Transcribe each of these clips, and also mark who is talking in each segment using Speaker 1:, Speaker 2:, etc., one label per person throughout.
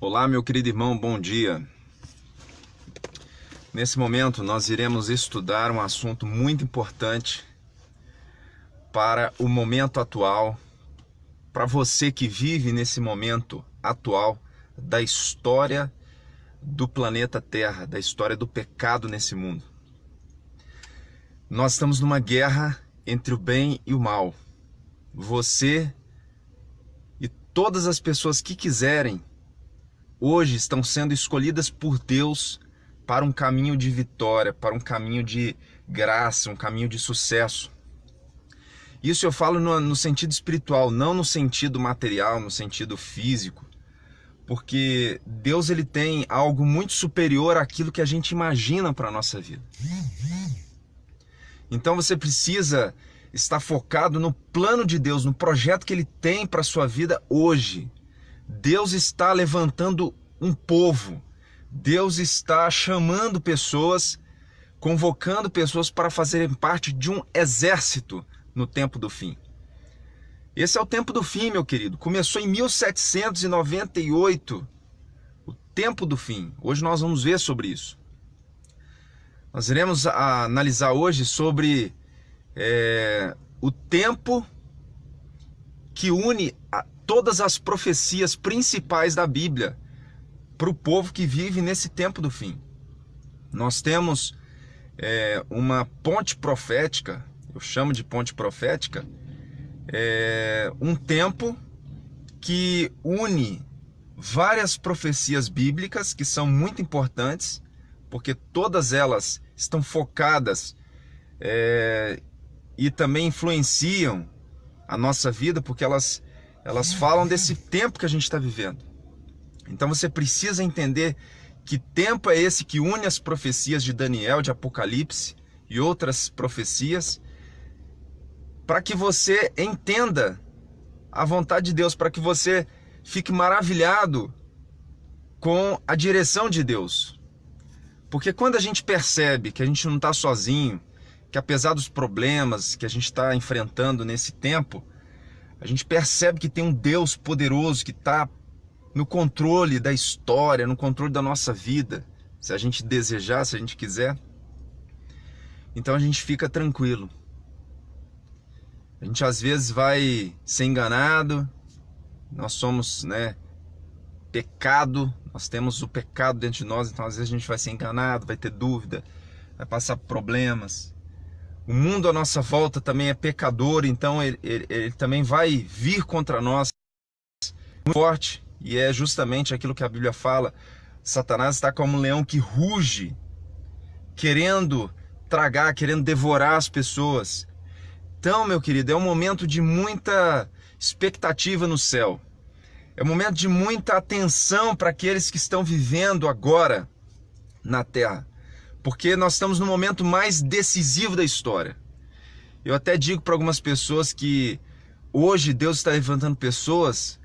Speaker 1: Olá, meu querido irmão, bom dia. Nesse momento, nós iremos estudar um assunto muito importante para o momento atual, para você que vive nesse momento atual da história do planeta Terra, da história do pecado nesse mundo. Nós estamos numa guerra entre o bem e o mal. Você e todas as pessoas que quiserem hoje estão sendo escolhidas por Deus para um caminho de vitória, para um caminho de graça, um caminho de sucesso. Isso eu falo no sentido espiritual, não no sentido material, no sentido físico, porque Deus ele tem algo muito superior àquilo que a gente imagina para a nossa vida. Então você precisa estar focado no plano de Deus, no projeto que Ele tem para a sua vida hoje. Deus está levantando um povo, Deus está chamando pessoas, convocando pessoas para fazerem parte de um exército no tempo do fim. Esse é o tempo do fim, meu querido. Começou em 1798, o tempo do fim. Hoje nós vamos ver sobre isso. Nós iremos analisar hoje sobre o tempo que une todas as profecias principais da Bíblia para o povo que vive nesse tempo do fim. Nós temos uma ponte profética, eu chamo de ponte profética, um tempo que une várias profecias bíblicas que são muito importantes, porque todas elas estão focadas e também influenciam a nossa vida, porque elas falam desse tempo que a gente está vivendo. Então você precisa entender que tempo é esse que une as profecias de Daniel, de Apocalipse e outras profecias, para que você entenda a vontade de Deus, para que você fique maravilhado com a direção de Deus. Porque quando a gente percebe que a gente não está sozinho, que apesar dos problemas que a gente está enfrentando nesse tempo, a gente percebe que tem um Deus poderoso que está no controle da história, no controle da nossa vida, se a gente desejar, se a gente quiser. Então a gente fica tranquilo. A gente às vezes vai ser enganado, nós somos, pecado, nós temos o pecado dentro de nós, então às vezes a gente vai ser enganado, vai ter dúvida, vai passar por problemas. O mundo à nossa volta também é pecador, então ele também vai vir contra nós muito forte, e é justamente aquilo que a Bíblia fala: Satanás está como um leão que ruge, querendo tragar, querendo devorar as pessoas. Então, meu querido, é um momento de muita expectativa no céu. É um momento de muita atenção para aqueles que estão vivendo agora na terra, porque nós estamos no momento mais decisivo da história. Eu até digo para algumas pessoas que hoje Deus está levantando pessoas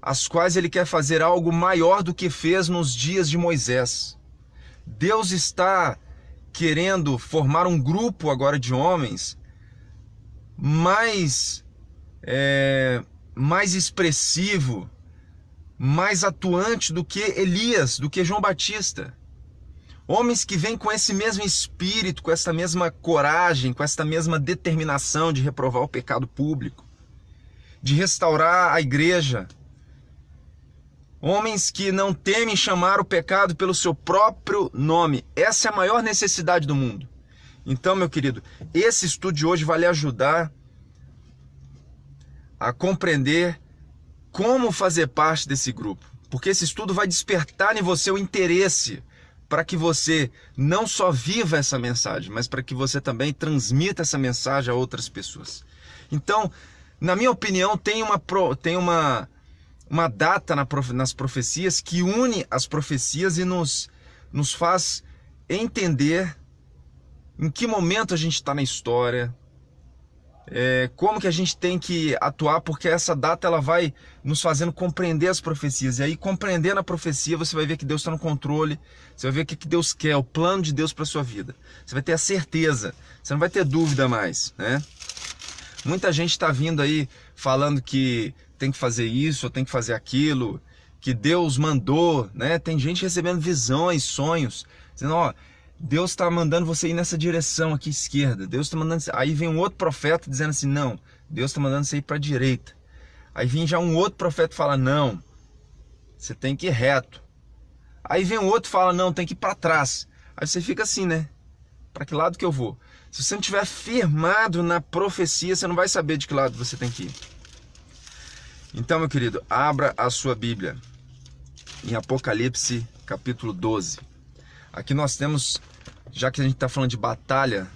Speaker 1: as quais Ele quer fazer algo maior do que fez nos dias de Moisés. Deus está querendo formar um grupo agora de homens mais expressivo, mais atuante do que Elias, do que João Batista. Homens que vêm com esse mesmo espírito, com essa mesma coragem, com essa mesma determinação de reprovar o pecado público, de restaurar a igreja. Homens que não temem chamar o pecado pelo seu próprio nome. Essa é a maior necessidade do mundo. Então, meu querido, esse estudo de hoje vai lhe ajudar a compreender como fazer parte desse grupo. Porque esse estudo vai despertar em você o interesse para que você não só viva essa mensagem, mas para que você também transmita essa mensagem a outras pessoas. Então, na minha opinião, tem uma data nas profecias que une as profecias e nos faz entender em que momento a gente está na história, como que a gente tem que atuar, porque essa data ela vai nos fazendo compreender as profecias. E aí, compreendendo a profecia, você vai ver que Deus está no controle, você vai ver o que Deus quer, o plano de Deus para a sua vida. Você vai ter a certeza, você não vai ter dúvida mais, né? Muita gente está vindo aí falando que tem que fazer isso ou tem que fazer aquilo, que Deus mandou, né? Tem gente recebendo visões, sonhos, dizendo, ó, Deus está mandando você ir nessa direção aqui esquerda. Deus está mandando. Aí vem um outro profeta dizendo assim, não, Deus está mandando você ir para a direita. Aí vem já um outro profeta e fala, não, você tem que ir reto. Aí vem um outro e fala, não, tem que ir para trás. Aí você fica assim, né? Para que lado que eu vou? Se você não estiver firmado na profecia, você não vai saber de que lado você tem que ir. Então, meu querido, abra a sua Bíblia em Apocalipse, capítulo 12. Aqui nós temos, já que a gente está falando de batalha,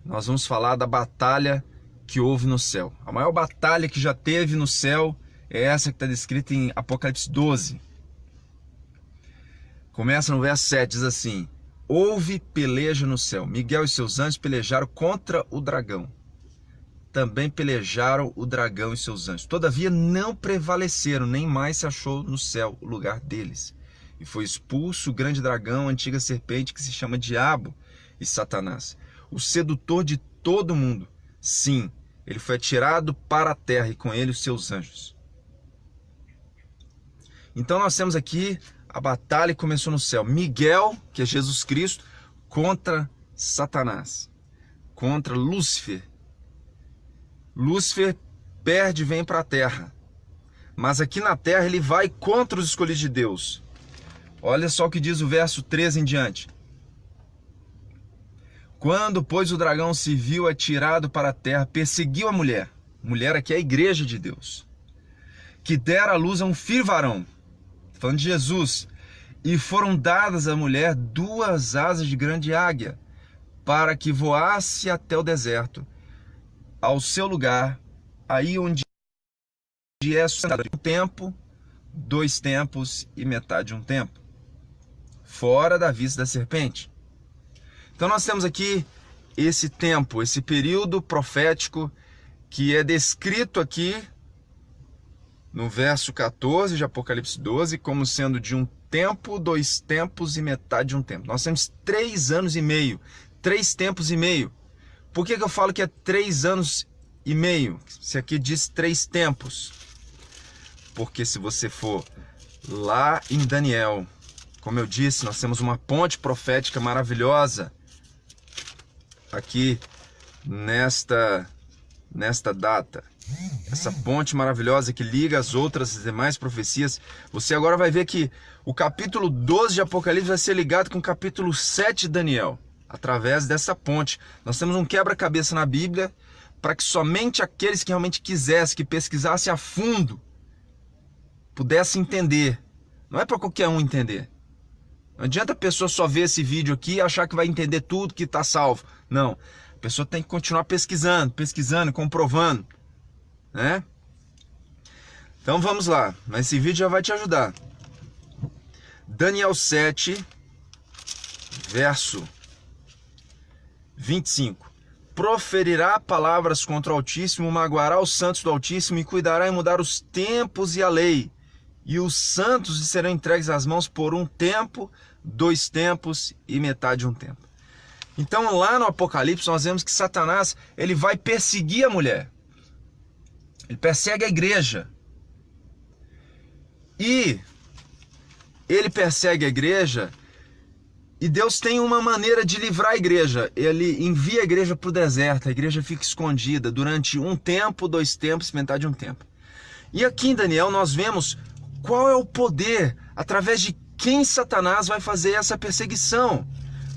Speaker 1: nós vamos falar da batalha que houve no céu. A maior batalha que já teve no céu é essa que está descrita em Apocalipse 12. Começa no verso 7, diz assim: houve peleja no céu. Miguel e seus anjos pelejaram contra o dragão. Também pelejaram o dragão e seus anjos. Todavia não prevaleceram, nem mais se achou no céu o lugar deles. E foi expulso o grande dragão, a antiga serpente, que se chama Diabo e Satanás, o sedutor de todo mundo. Sim, ele foi atirado para a terra e com ele os seus anjos. Então nós temos aqui a batalha que começou no céu. Miguel, que é Jesus Cristo, contra Satanás, contra Lúcifer. Lúcifer perde e vem para a terra. Mas aqui na terra ele vai contra os escolhidos de Deus. Olha só o que diz o verso 13 em diante. Quando, pois, o dragão se viu atirado para a terra, perseguiu a mulher. Mulher aqui é a igreja de Deus. Que dera à luz a um filho varão. Falando de Jesus. E foram dadas à mulher 2 asas de grande águia, para que voasse até o deserto, ao seu lugar, aí onde é sustentado um tempo, 2 tempos e metade de um tempo, fora da vista da serpente. Então nós temos aqui esse tempo, esse período profético que é descrito aqui no verso 14 de Apocalipse 12 como sendo de um tempo, 2 tempos e metade de um tempo. Nós temos 3 anos e meio, 3 tempos e meio. Por que eu falo que é 3 anos e meio? Se aqui diz 3 tempos. Porque se você for lá em Daniel, como eu disse, nós temos uma ponte profética maravilhosa aqui nesta data. Essa ponte maravilhosa que liga as outras demais profecias. Você agora vai ver que o capítulo 12 de Apocalipse vai ser ligado com o capítulo 7 de Daniel, através dessa ponte. Nós temos um quebra-cabeça na Bíblia para que somente aqueles que realmente quisessem, que pesquisassem a fundo, pudessem entender. Não é para qualquer um entender. Não adianta a pessoa só ver esse vídeo aqui e achar que vai entender tudo, que está salvo. Não. A pessoa tem que continuar pesquisando, comprovando, né? Então vamos lá. Mas esse vídeo já vai te ajudar. Daniel 7, verso 25. Proferirá palavras contra o Altíssimo, magoará os santos do Altíssimo e cuidará em mudar os tempos e a lei. E os santos lhe serão entregues às mãos por 1 tempo, 2 tempos e metade de um tempo. Então lá no Apocalipse nós vemos que Satanás ele vai perseguir a mulher. Ele persegue a igreja. E ele persegue a igreja e Deus tem uma maneira de livrar a igreja. Ele envia a igreja para o deserto, a igreja fica escondida durante 1 tempo, 2 tempos e metade de um tempo. E aqui em Daniel nós vemos qual é o poder, através de quem Satanás vai fazer essa perseguição.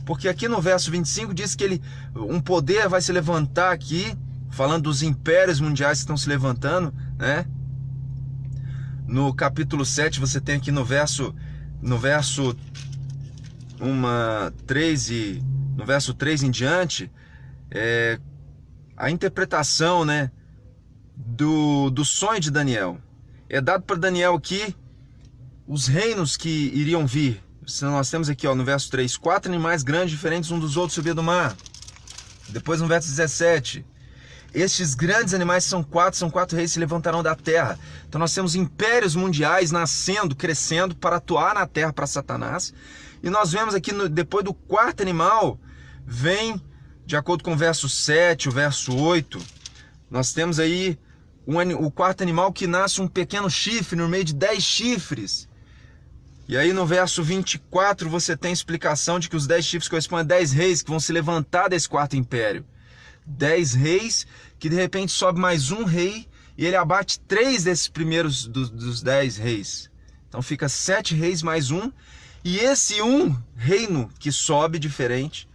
Speaker 1: Porque aqui no verso 25 diz que um poder vai se levantar aqui, falando dos impérios mundiais que estão se levantando, né? No capítulo 7 você tem aqui no verso 3 em diante, a interpretação, né, do sonho de Daniel. É dado para Daniel aqui os reinos que iriam vir. Nós temos aqui, no verso 3, 4 animais grandes, diferentes um dos outros, subiam do mar. Depois no verso 17, estes grandes animais são 4 reis que se levantarão da terra. Então nós temos impérios mundiais nascendo, crescendo para atuar na terra para Satanás. E nós vemos aqui, depois do 4º animal, vem, de acordo com o verso 7, o verso 8, nós temos aí o 4º animal que nasce um pequeno chifre no meio de 10 chifres. E aí no verso 24 você tem explicação de que os 10 chifres correspondem a 10 reis que vão se levantar desse quarto império. 10 reis que de repente sobe mais um rei e ele abate 3 desses primeiros dos 10 reis. Então fica 7 reis mais um. E esse um reino que sobe diferente,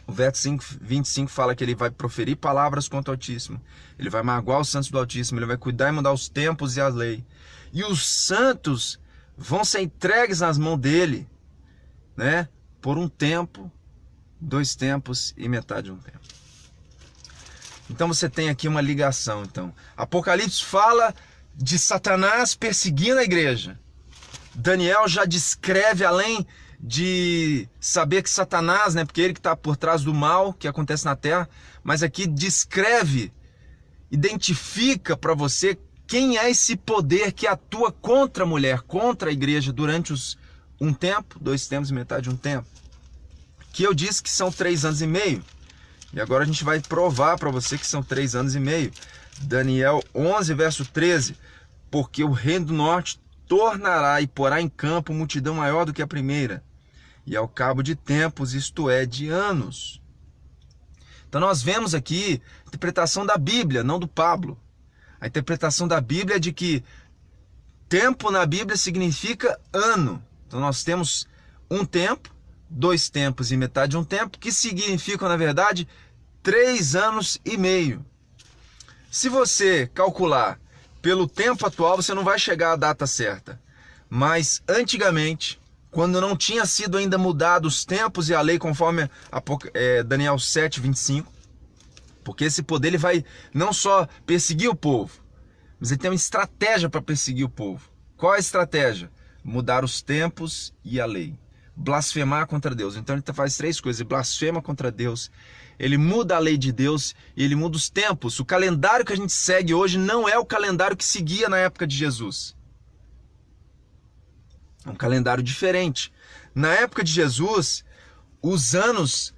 Speaker 1: o verso 25 fala que ele vai proferir palavras contra o Altíssimo. Ele vai magoar os santos do Altíssimo. Ele vai cuidar e mudar os tempos e a lei. E os santos vão ser entregues nas mãos dele, né? Por um tempo, 2 tempos e metade de um tempo. Então você tem aqui uma ligação. Então, Apocalipse fala de Satanás perseguindo a igreja. Daniel já descreve, além de saber que Satanás, né, porque ele que está por trás do mal que acontece na terra, mas aqui descreve, identifica para você quem é esse poder que atua contra a mulher, contra a igreja durante um tempo, 2 tempos e metade de um tempo. Que eu disse que são 3 anos e meio. E agora a gente vai provar para você que são 3 anos e meio. Daniel 11, verso 13. Porque o reino do norte tornará e porá em campo multidão maior do que a primeira. E ao cabo de tempos, isto é, de anos. Então nós vemos aqui a interpretação da Bíblia, não do Pablo. A interpretação da Bíblia é de que tempo na Bíblia significa ano. Então nós temos um tempo, 2 tempos e metade de um tempo, que significam, na verdade, 3 anos e meio. Se você calcular pelo tempo atual, você não vai chegar à data certa. Mas antigamente, quando não tinha sido ainda mudado os tempos e a lei, conforme Daniel 7, 25, porque esse poder ele vai não só perseguir o povo, mas ele tem uma estratégia para perseguir o povo. Qual é a estratégia? Mudar os tempos e a lei. Blasfemar contra Deus. Então ele faz 3 coisas. Ele blasfema contra Deus, ele muda a lei de Deus e ele muda os tempos. O calendário que a gente segue hoje não é o calendário que seguia na época de Jesus. É um calendário diferente. Na época de Jesus, os anos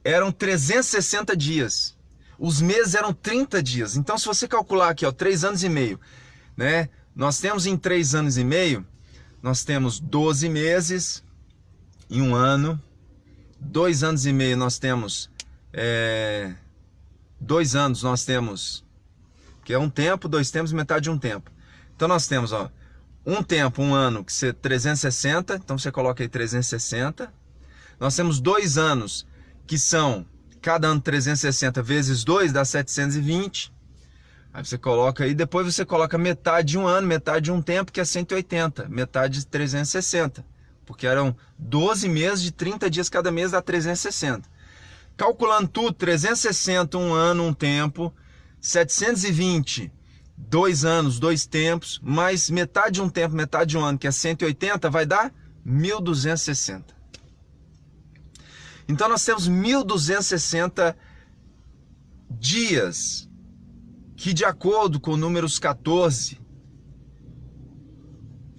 Speaker 1: eram 360 dias. Os meses eram 30 dias. Então, se você calcular aqui, ó, 3 anos e meio, né? Nós temos em 3 anos e meio, nós temos 12 meses em um ano. 2 anos e meio nós temos 2 anos nós temos, que é um tempo, 2 tempos e metade de um tempo. Então nós temos, ó, um tempo, um ano, que é 360, então você coloca aí 360. Nós temos 2 anos, que são, cada ano 360 vezes 2 dá 720. Aí você coloca aí, depois você coloca metade de um ano, metade de um tempo, que é 180, metade de 360. Porque eram 12 meses de 30 dias cada mês, dá 360. Calculando tudo, 360, um ano, um tempo, 720, 2 anos, 2 tempos, mais metade de um tempo, metade de um ano, que é 180, vai dar 1260. Então nós temos 1260 dias, que de acordo com Números 14,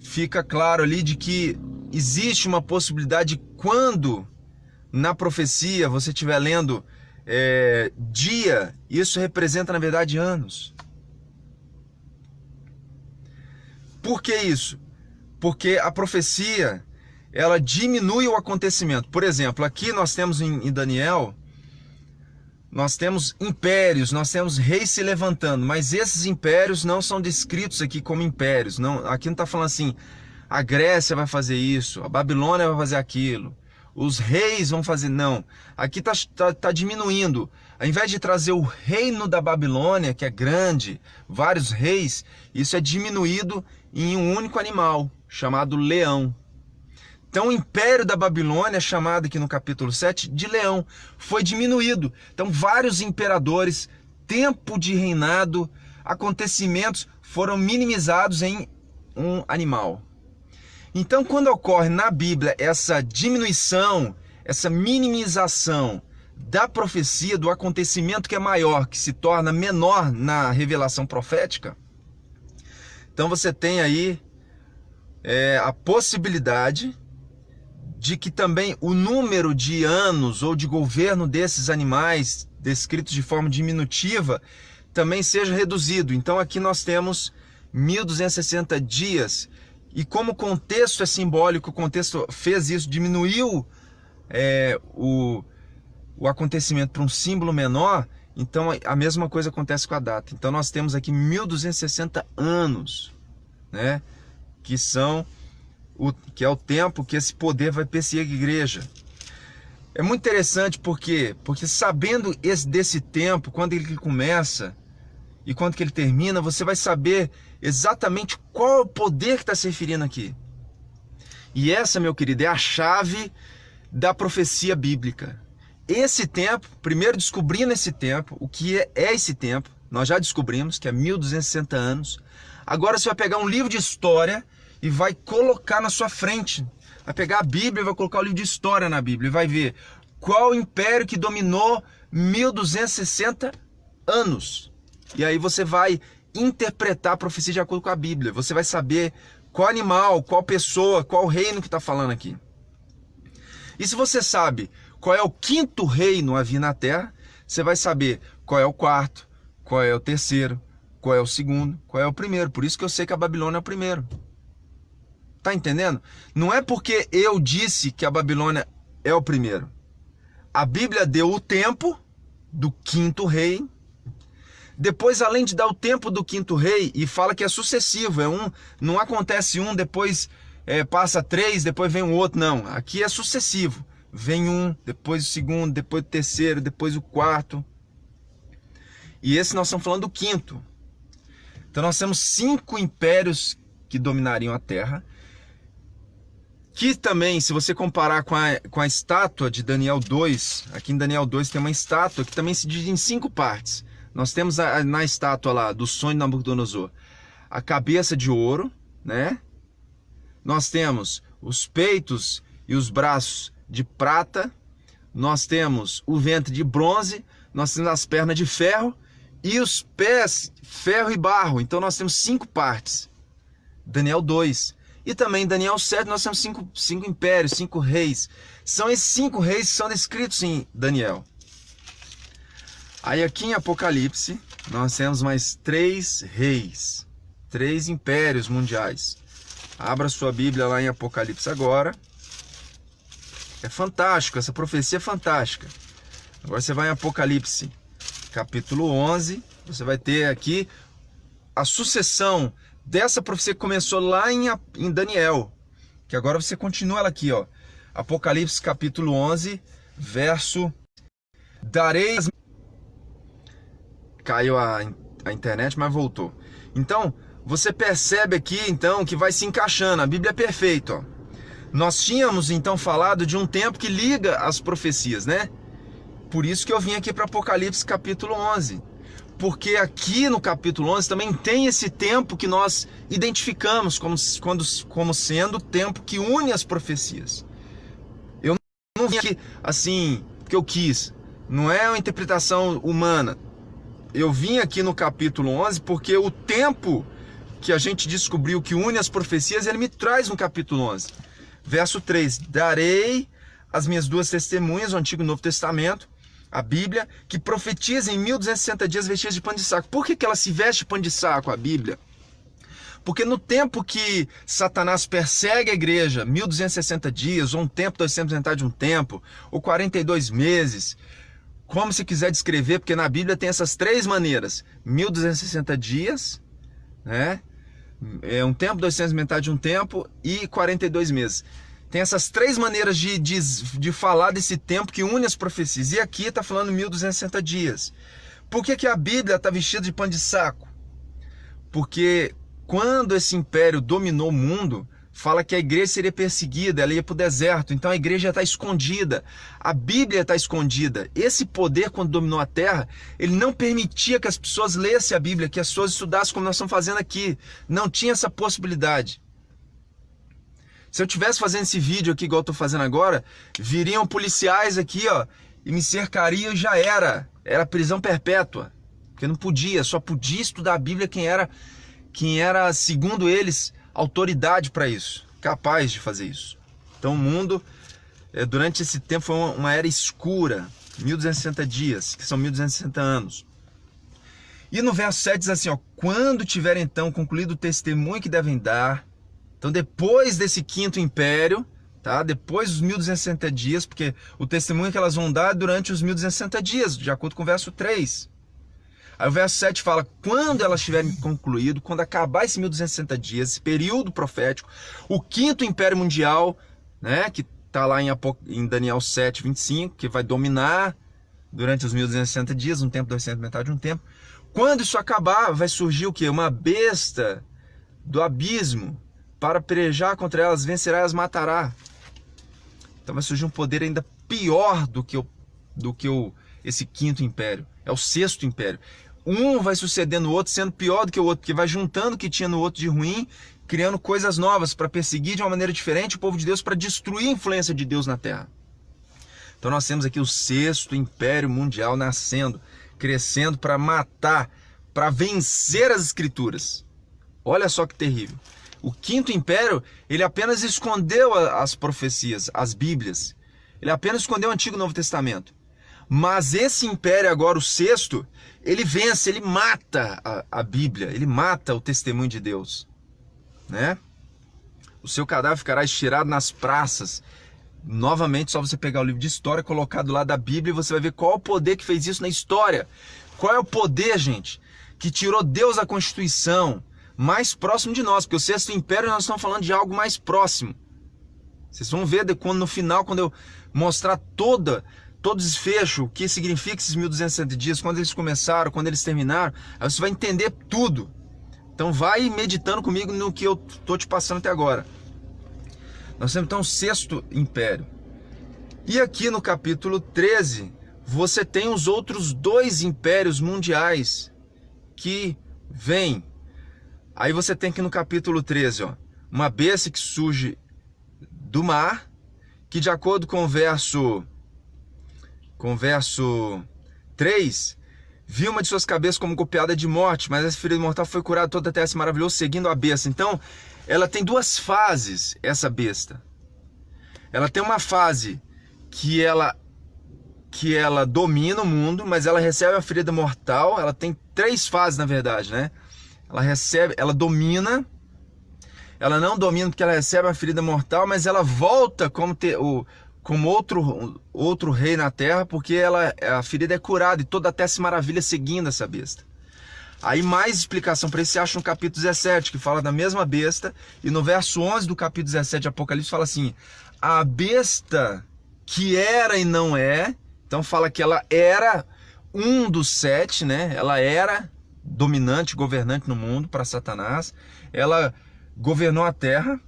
Speaker 1: fica claro ali de que existe uma possibilidade quando na profecia você estiver lendo dia, isso representa na verdade anos. Por que isso? Porque a profecia ela diminui o acontecimento. Por exemplo, aqui nós temos em Daniel, nós temos impérios, nós temos reis se levantando, mas esses impérios não são descritos aqui como impérios. Não, aqui não está falando assim, a Grécia vai fazer isso, a Babilônia vai fazer aquilo, os reis vão fazer... Não, aqui tá diminuindo. Ao invés de trazer o reino da Babilônia, que é grande, vários reis, isso é diminuído em um único animal, chamado leão. Então o império da Babilônia, chamado aqui no capítulo 7 de leão, foi diminuído. Então vários imperadores, tempo de reinado, acontecimentos foram minimizados em um animal. Então quando ocorre na Bíblia essa diminuição, essa minimização da profecia, do acontecimento que é maior, que se torna menor na revelação profética, então você tem aí a possibilidade de que também o número de anos ou de governo desses animais, descritos de forma diminutiva, também seja reduzido. Então aqui nós temos 1260 dias, E como o contexto é simbólico, o contexto fez isso, diminuiu o acontecimento para um símbolo menor, então a mesma coisa acontece com a data. Então nós temos aqui 1260 anos, né? Que é o tempo que esse poder vai perseguir a igreja. É muito interessante porque sabendo desse tempo, quando ele começa e quando que ele termina, você vai saber exatamente qual é o poder que está se referindo aqui. E essa, meu querido, é a chave da profecia bíblica. Esse tempo, primeiro descobrindo esse tempo, o que é esse tempo, nós já descobrimos que é 1260 anos. Agora você vai pegar um livro de história e vai colocar na sua frente. Vai pegar a Bíblia e vai colocar o livro de história na Bíblia e vai ver qual império que dominou 1260 anos. E aí você vai interpretar a profecia de acordo com a Bíblia. Você vai saber qual animal, qual pessoa, qual reino que está falando aqui. E se você sabe qual é o quinto reino a vir na terra, você vai saber qual é o quarto, qual é o terceiro, qual é o segundo, qual é o primeiro. Por isso que eu sei que a Babilônia é o primeiro. Tá entendendo? Não é porque eu disse que a Babilônia é o primeiro. A Bíblia deu o tempo do quinto rei. Depois, além de dar o tempo do quinto rei, e fala que é sucessivo, não acontece um, depois passa 3, depois vem o outro, não. Aqui é sucessivo. Vem um, depois o segundo, depois o terceiro, depois o quarto. E esse nós estamos falando do quinto. Então nós temos 5 impérios que dominariam a terra. Que também, se você comparar com a estátua de Daniel 2, aqui em Daniel 2 tem uma estátua que também se divide em 5 partes. Nós temos na estátua lá do sonho de Nabucodonosor a cabeça de ouro, né? Nós temos os peitos e os braços de prata, nós temos o ventre de bronze, nós temos as pernas de ferro e os pés, ferro e barro. Então nós temos 5 partes. Daniel 2. E também em Daniel 7 nós temos 5 impérios, 5 reis. São esses 5 reis que são descritos em Daniel. Aí aqui em Apocalipse nós temos mais 3 reis, 3 impérios mundiais. Abra sua Bíblia lá em Apocalipse agora. É fantástico, essa profecia é fantástica. Agora você vai em Apocalipse, capítulo 11. Você vai ter aqui a sucessão dessa profecia que começou lá em Daniel. Que agora você continua ela aqui, ó. Apocalipse, capítulo 11, verso... Darei as... Caiu a internet, mas voltou. Então, você percebe aqui, então, que vai se encaixando. A Bíblia é perfeita, ó. Nós tínhamos, então, falado de um tempo que liga as profecias, né? Por isso que eu vim aqui para Apocalipse, capítulo 11. Porque aqui no capítulo 11 também tem esse tempo que nós identificamos como sendo o tempo que une as profecias. Eu não vim aqui, assim, porque eu quis. Não é uma interpretação humana. Eu vim aqui no capítulo 11 porque o tempo que a gente descobriu que une as profecias, ele me traz no capítulo 11. Verso 3, darei as minhas 2 testemunhas, o Antigo e o Novo Testamento, a Bíblia, que profetiza em 1260 dias vestidas de pano de saco. Por que ela se veste de pano de saco, a Bíblia? Porque no tempo que Satanás persegue a igreja, 1260 dias, ou um tempo, 200 metade de um tempo, ou 42 meses, como se quiser descrever, porque na Bíblia tem essas 3 maneiras. 1260 dias, né? É um tempo, 200 metade de um tempo e 42 meses. Tem essas 3 maneiras de falar desse tempo que une as profecias. E aqui está falando 1260 dias. Por que a Bíblia está vestida de pano de saco? Porque quando esse império dominou o mundo, fala que a igreja seria perseguida, ela ia para o deserto. Então a igreja está escondida, a Bíblia está escondida. Esse poder, quando dominou a terra, ele não permitia que as pessoas lessem a Bíblia, que as pessoas estudassem como nós estamos fazendo aqui. Não tinha essa possibilidade. Se eu estivesse fazendo esse vídeo aqui, igual eu estou fazendo agora, viriam policiais aqui, ó, e me cercariam e já era. Era prisão perpétua. Porque não podia, só podia estudar a Bíblia quem era, segundo eles, autoridade para isso, capaz de fazer isso. Então o mundo, durante esse tempo, foi uma era escura, 1260 dias, que são 1260 anos. E no verso 7 diz assim, ó, quando tiver então concluído o testemunho que devem dar, Então depois desse quinto império, tá? Depois dos 1260 dias, porque o testemunho que elas vão dar é durante os 1260 dias, de acordo com o verso 3. Aí o verso 7 fala, quando elas tiverem concluído, quando acabar esse 1260 dias, esse período profético, o quinto império mundial, né, que está lá em Daniel 7, 25, que vai dominar durante os 1260 dias, um tempo, 2 tempos, metade de um tempo. Quando isso acabar, vai surgir o quê? Uma besta do abismo, para pelejar contra elas, vencerá e as matará. Então vai surgir um poder ainda pior do que esse quinto império. É o sexto império. Um vai sucedendo o outro, sendo pior do que o outro, porque vai juntando o que tinha no outro de ruim, criando coisas novas para perseguir de uma maneira diferente o povo de Deus, para destruir a influência de Deus na terra. Então nós temos aqui o sexto império mundial nascendo, crescendo para matar, para vencer as escrituras. Olha só que terrível. O quinto império, ele apenas escondeu as profecias, as bíblias. Ele apenas escondeu o Antigo e o Novo Testamento. Mas esse império agora, o sexto, ele vence, ele mata a Bíblia, ele mata o testemunho de Deus, né? O seu cadáver ficará estirado nas praças. Novamente, só você pegar o livro de história, colocar do lado da Bíblia, e você vai ver qual é o poder que fez isso na história. Qual é o poder, gente, que tirou Deus da Constituição, mais próximo de nós, porque o sexto império nós estamos falando de algo mais próximo. Vocês vão ver no final, quando eu mostrar todo o desfecho, o que significa esses 1260 dias, quando eles começaram, quando eles terminaram, aí você vai entender tudo. Então vai meditando comigo no que eu estou te passando até agora. Nós temos então o sexto império. E aqui no capítulo 13, você tem os outros 2 impérios mundiais que vêm. Aí você tem aqui no capítulo 13, ó, uma besta que surge do mar, que de acordo com o verso 3, viu uma de suas cabeças como golpeada de morte, mas essa ferida mortal foi curada, toda a terra se maravilhou seguindo a besta. Então, ela tem 2 fases, essa besta. Ela tem uma fase que ela domina o mundo, mas ela recebe a ferida mortal. Ela tem 3 fases, na verdade, né? Ela domina, ela não domina porque ela recebe a ferida mortal, mas ela volta como outro rei na terra, porque a ferida é curada e toda a terra se maravilha seguindo essa besta. Aí mais explicação para isso você acha no capítulo 17, que fala da mesma besta, e no verso 11 do capítulo 17 de Apocalipse fala assim, a besta que era e não é, então fala que ela era um dos 7, né? Ela era dominante, governante no mundo para Satanás, ela governou a terra,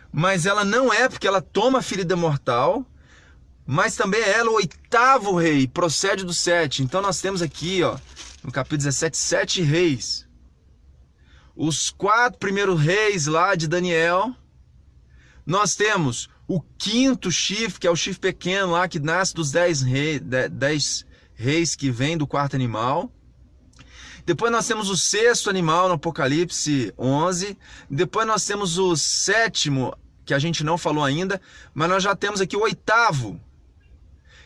Speaker 1: mas ela não é, porque ela toma a ferida mortal, mas também é ela o 8º rei, procede do 7. Então nós temos aqui, ó, no capítulo 17, 7 reis. Os 4 primeiros reis lá de Daniel. Nós temos o 5º chifre, que é o chifre pequeno lá, que nasce dos 10 reis que vem do 4º animal. Depois nós temos o 6º animal no Apocalipse 11. Depois nós temos o 7º, que a gente não falou ainda, mas nós já temos aqui o 8º,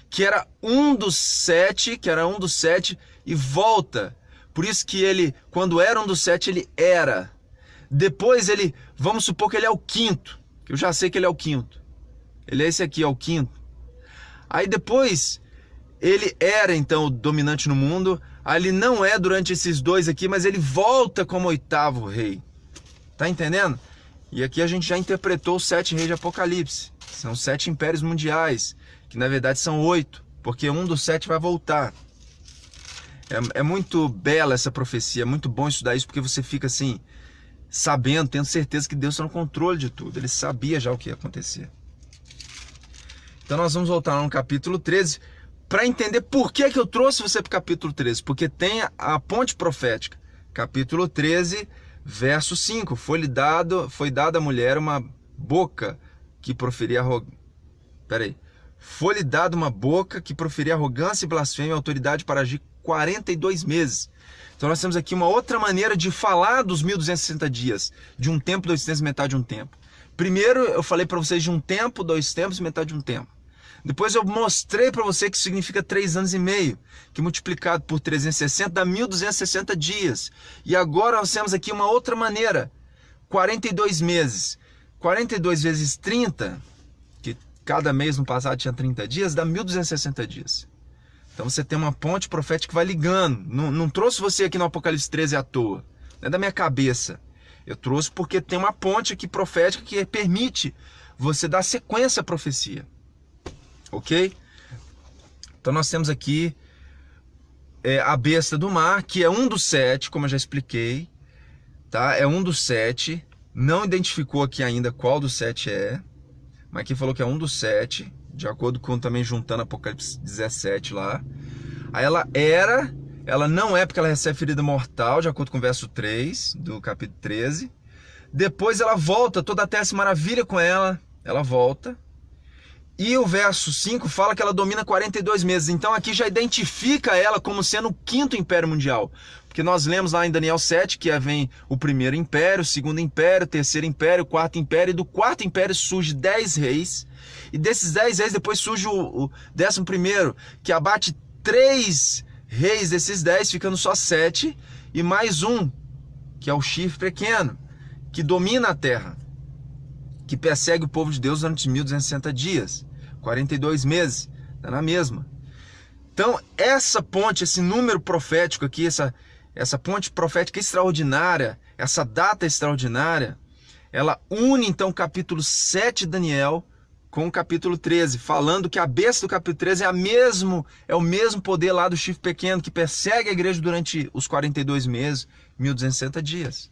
Speaker 1: que era um dos 7, e volta. Por isso que ele, quando era um dos 7, ele era. Depois ele, vamos supor que ele é o 5º, que eu já sei que ele é o 5º. Ele é esse aqui, é o 5º. Aí depois, ele era então o dominante no mundo. Aí ele não é durante esses 2 aqui, mas ele volta como 8º rei. Tá entendendo? E aqui a gente já interpretou os 7 reis de Apocalipse. São 7 impérios mundiais, que na verdade são 8, porque um dos 7 vai voltar. É muito bela essa profecia, é muito bom estudar isso, porque você fica assim, sabendo, tendo certeza que Deus está no controle de tudo. Ele sabia já o que ia acontecer. Então nós vamos voltar lá no capítulo 13, para entender por que eu trouxe você para o capítulo 13, porque tem a ponte profética. Capítulo 13, verso 5, foi dada à mulher uma boca que proferia foi-lhe dada uma boca que proferia arrogância e blasfêmia e autoridade para agir 42 meses. Então nós temos aqui uma outra maneira de falar dos 1260 dias, de um tempo, 2 tempos, metade de um tempo. Primeiro eu falei para vocês de um tempo, 2 tempos, metade de um tempo. Depois eu mostrei para você que significa 3 anos e meio, que multiplicado por 360 dá 1260 dias. E agora nós temos aqui uma outra maneira, 42 meses. 42 vezes 30, que cada mês no passado tinha 30 dias, dá 1260 dias. Então você tem uma ponte profética que vai ligando. Não trouxe você aqui no Apocalipse 13 à toa. Não é da minha cabeça. Eu trouxe porque tem uma ponte aqui profética que permite você dar sequência à profecia. Ok? Então nós temos aqui a besta do mar, que é um dos 7, como eu já expliquei. Tá? É um dos 7. Não identificou aqui ainda qual dos 7 é. Mas aqui falou que é um dos 7. De acordo com também juntando Apocalipse 17 lá. Aí ela não é porque ela recebe ferida mortal, de acordo com o verso 3 do capítulo 13. Depois ela volta, toda a terra se maravilha com ela volta. E o verso 5 fala que ela domina 42 meses. Então aqui já identifica ela como sendo o 5º império mundial. Porque nós lemos lá em Daniel 7 que vem o primeiro império, o segundo império, o terceiro império, o quarto império. E do quarto império surge 10 reis. E desses 10 reis depois surge o 11º, que abate 3 reis desses 10, ficando só 7. E mais um, que é o chifre pequeno, que domina a terra, que persegue o povo de Deus durante 1260 dias, 42 meses, está na mesma. Então, essa ponte, esse número profético aqui, essa ponte profética extraordinária, essa data extraordinária, ela une então o capítulo 7 de Daniel com o capítulo 13, falando que a besta do capítulo 13 é o mesmo poder lá do chifre pequeno, que persegue a igreja durante os 42 meses, 1260 dias.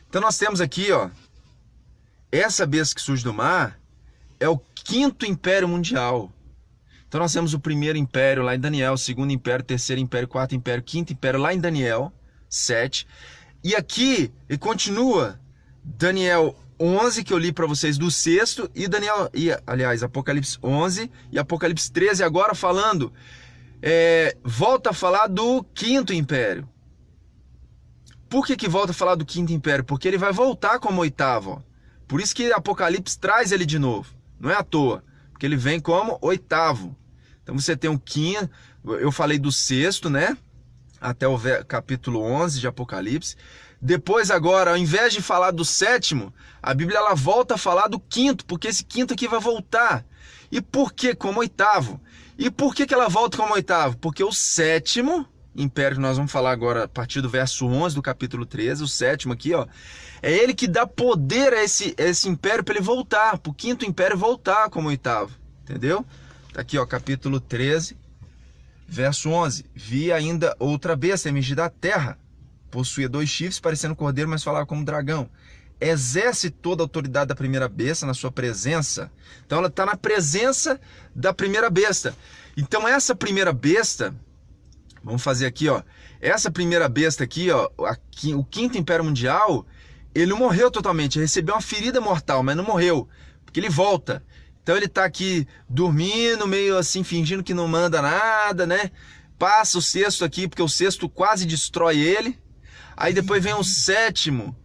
Speaker 1: Então nós temos aqui, ó, essa besta que surge do mar é o 5º império mundial. Então nós temos o primeiro império lá em Daniel, o segundo império, terceiro império, quarto império, quinto império lá em Daniel 7. E aqui ele continua Daniel 11, que eu li para vocês do 6º, aliás, Apocalipse 11 e Apocalipse 13 agora falando, volta a falar do 5º império. Por que volta a falar do 5º império? Porque ele vai voltar como 8º, ó. Por isso que Apocalipse traz ele de novo. Não é à toa. Porque ele vem como 8º. Então você tem o 5º. Eu falei do 6º, né? Até o capítulo 11 de Apocalipse. Depois agora, ao invés de falar do 7º, a Bíblia ela volta a falar do 5º. Porque esse 5º aqui vai voltar. E por que como 8º? E por que ela volta como 8º? Porque o 7º império, que nós vamos falar agora a partir do verso 11 do capítulo 13, o 7º aqui, ó, é ele que dá poder a esse império para ele voltar, para o 5º império voltar como 8º, entendeu? Tá aqui, ó, capítulo 13, verso 11. Vi ainda outra besta emergir da terra, possuía 2 chifres, parecendo cordeiro, mas falava como dragão. Exerce toda a autoridade da primeira besta na sua presença. Então ela está na presença da primeira besta. Então essa primeira besta, vamos fazer aqui, ó. Essa primeira besta aqui, ó, o 5º império mundial, ele não morreu totalmente, ele recebeu uma ferida mortal, mas não morreu, porque ele volta. Então ele tá aqui dormindo, meio assim, fingindo que não manda nada, né? Passa o 6º aqui, porque o 6º quase destrói ele. Aí depois vem o 7º,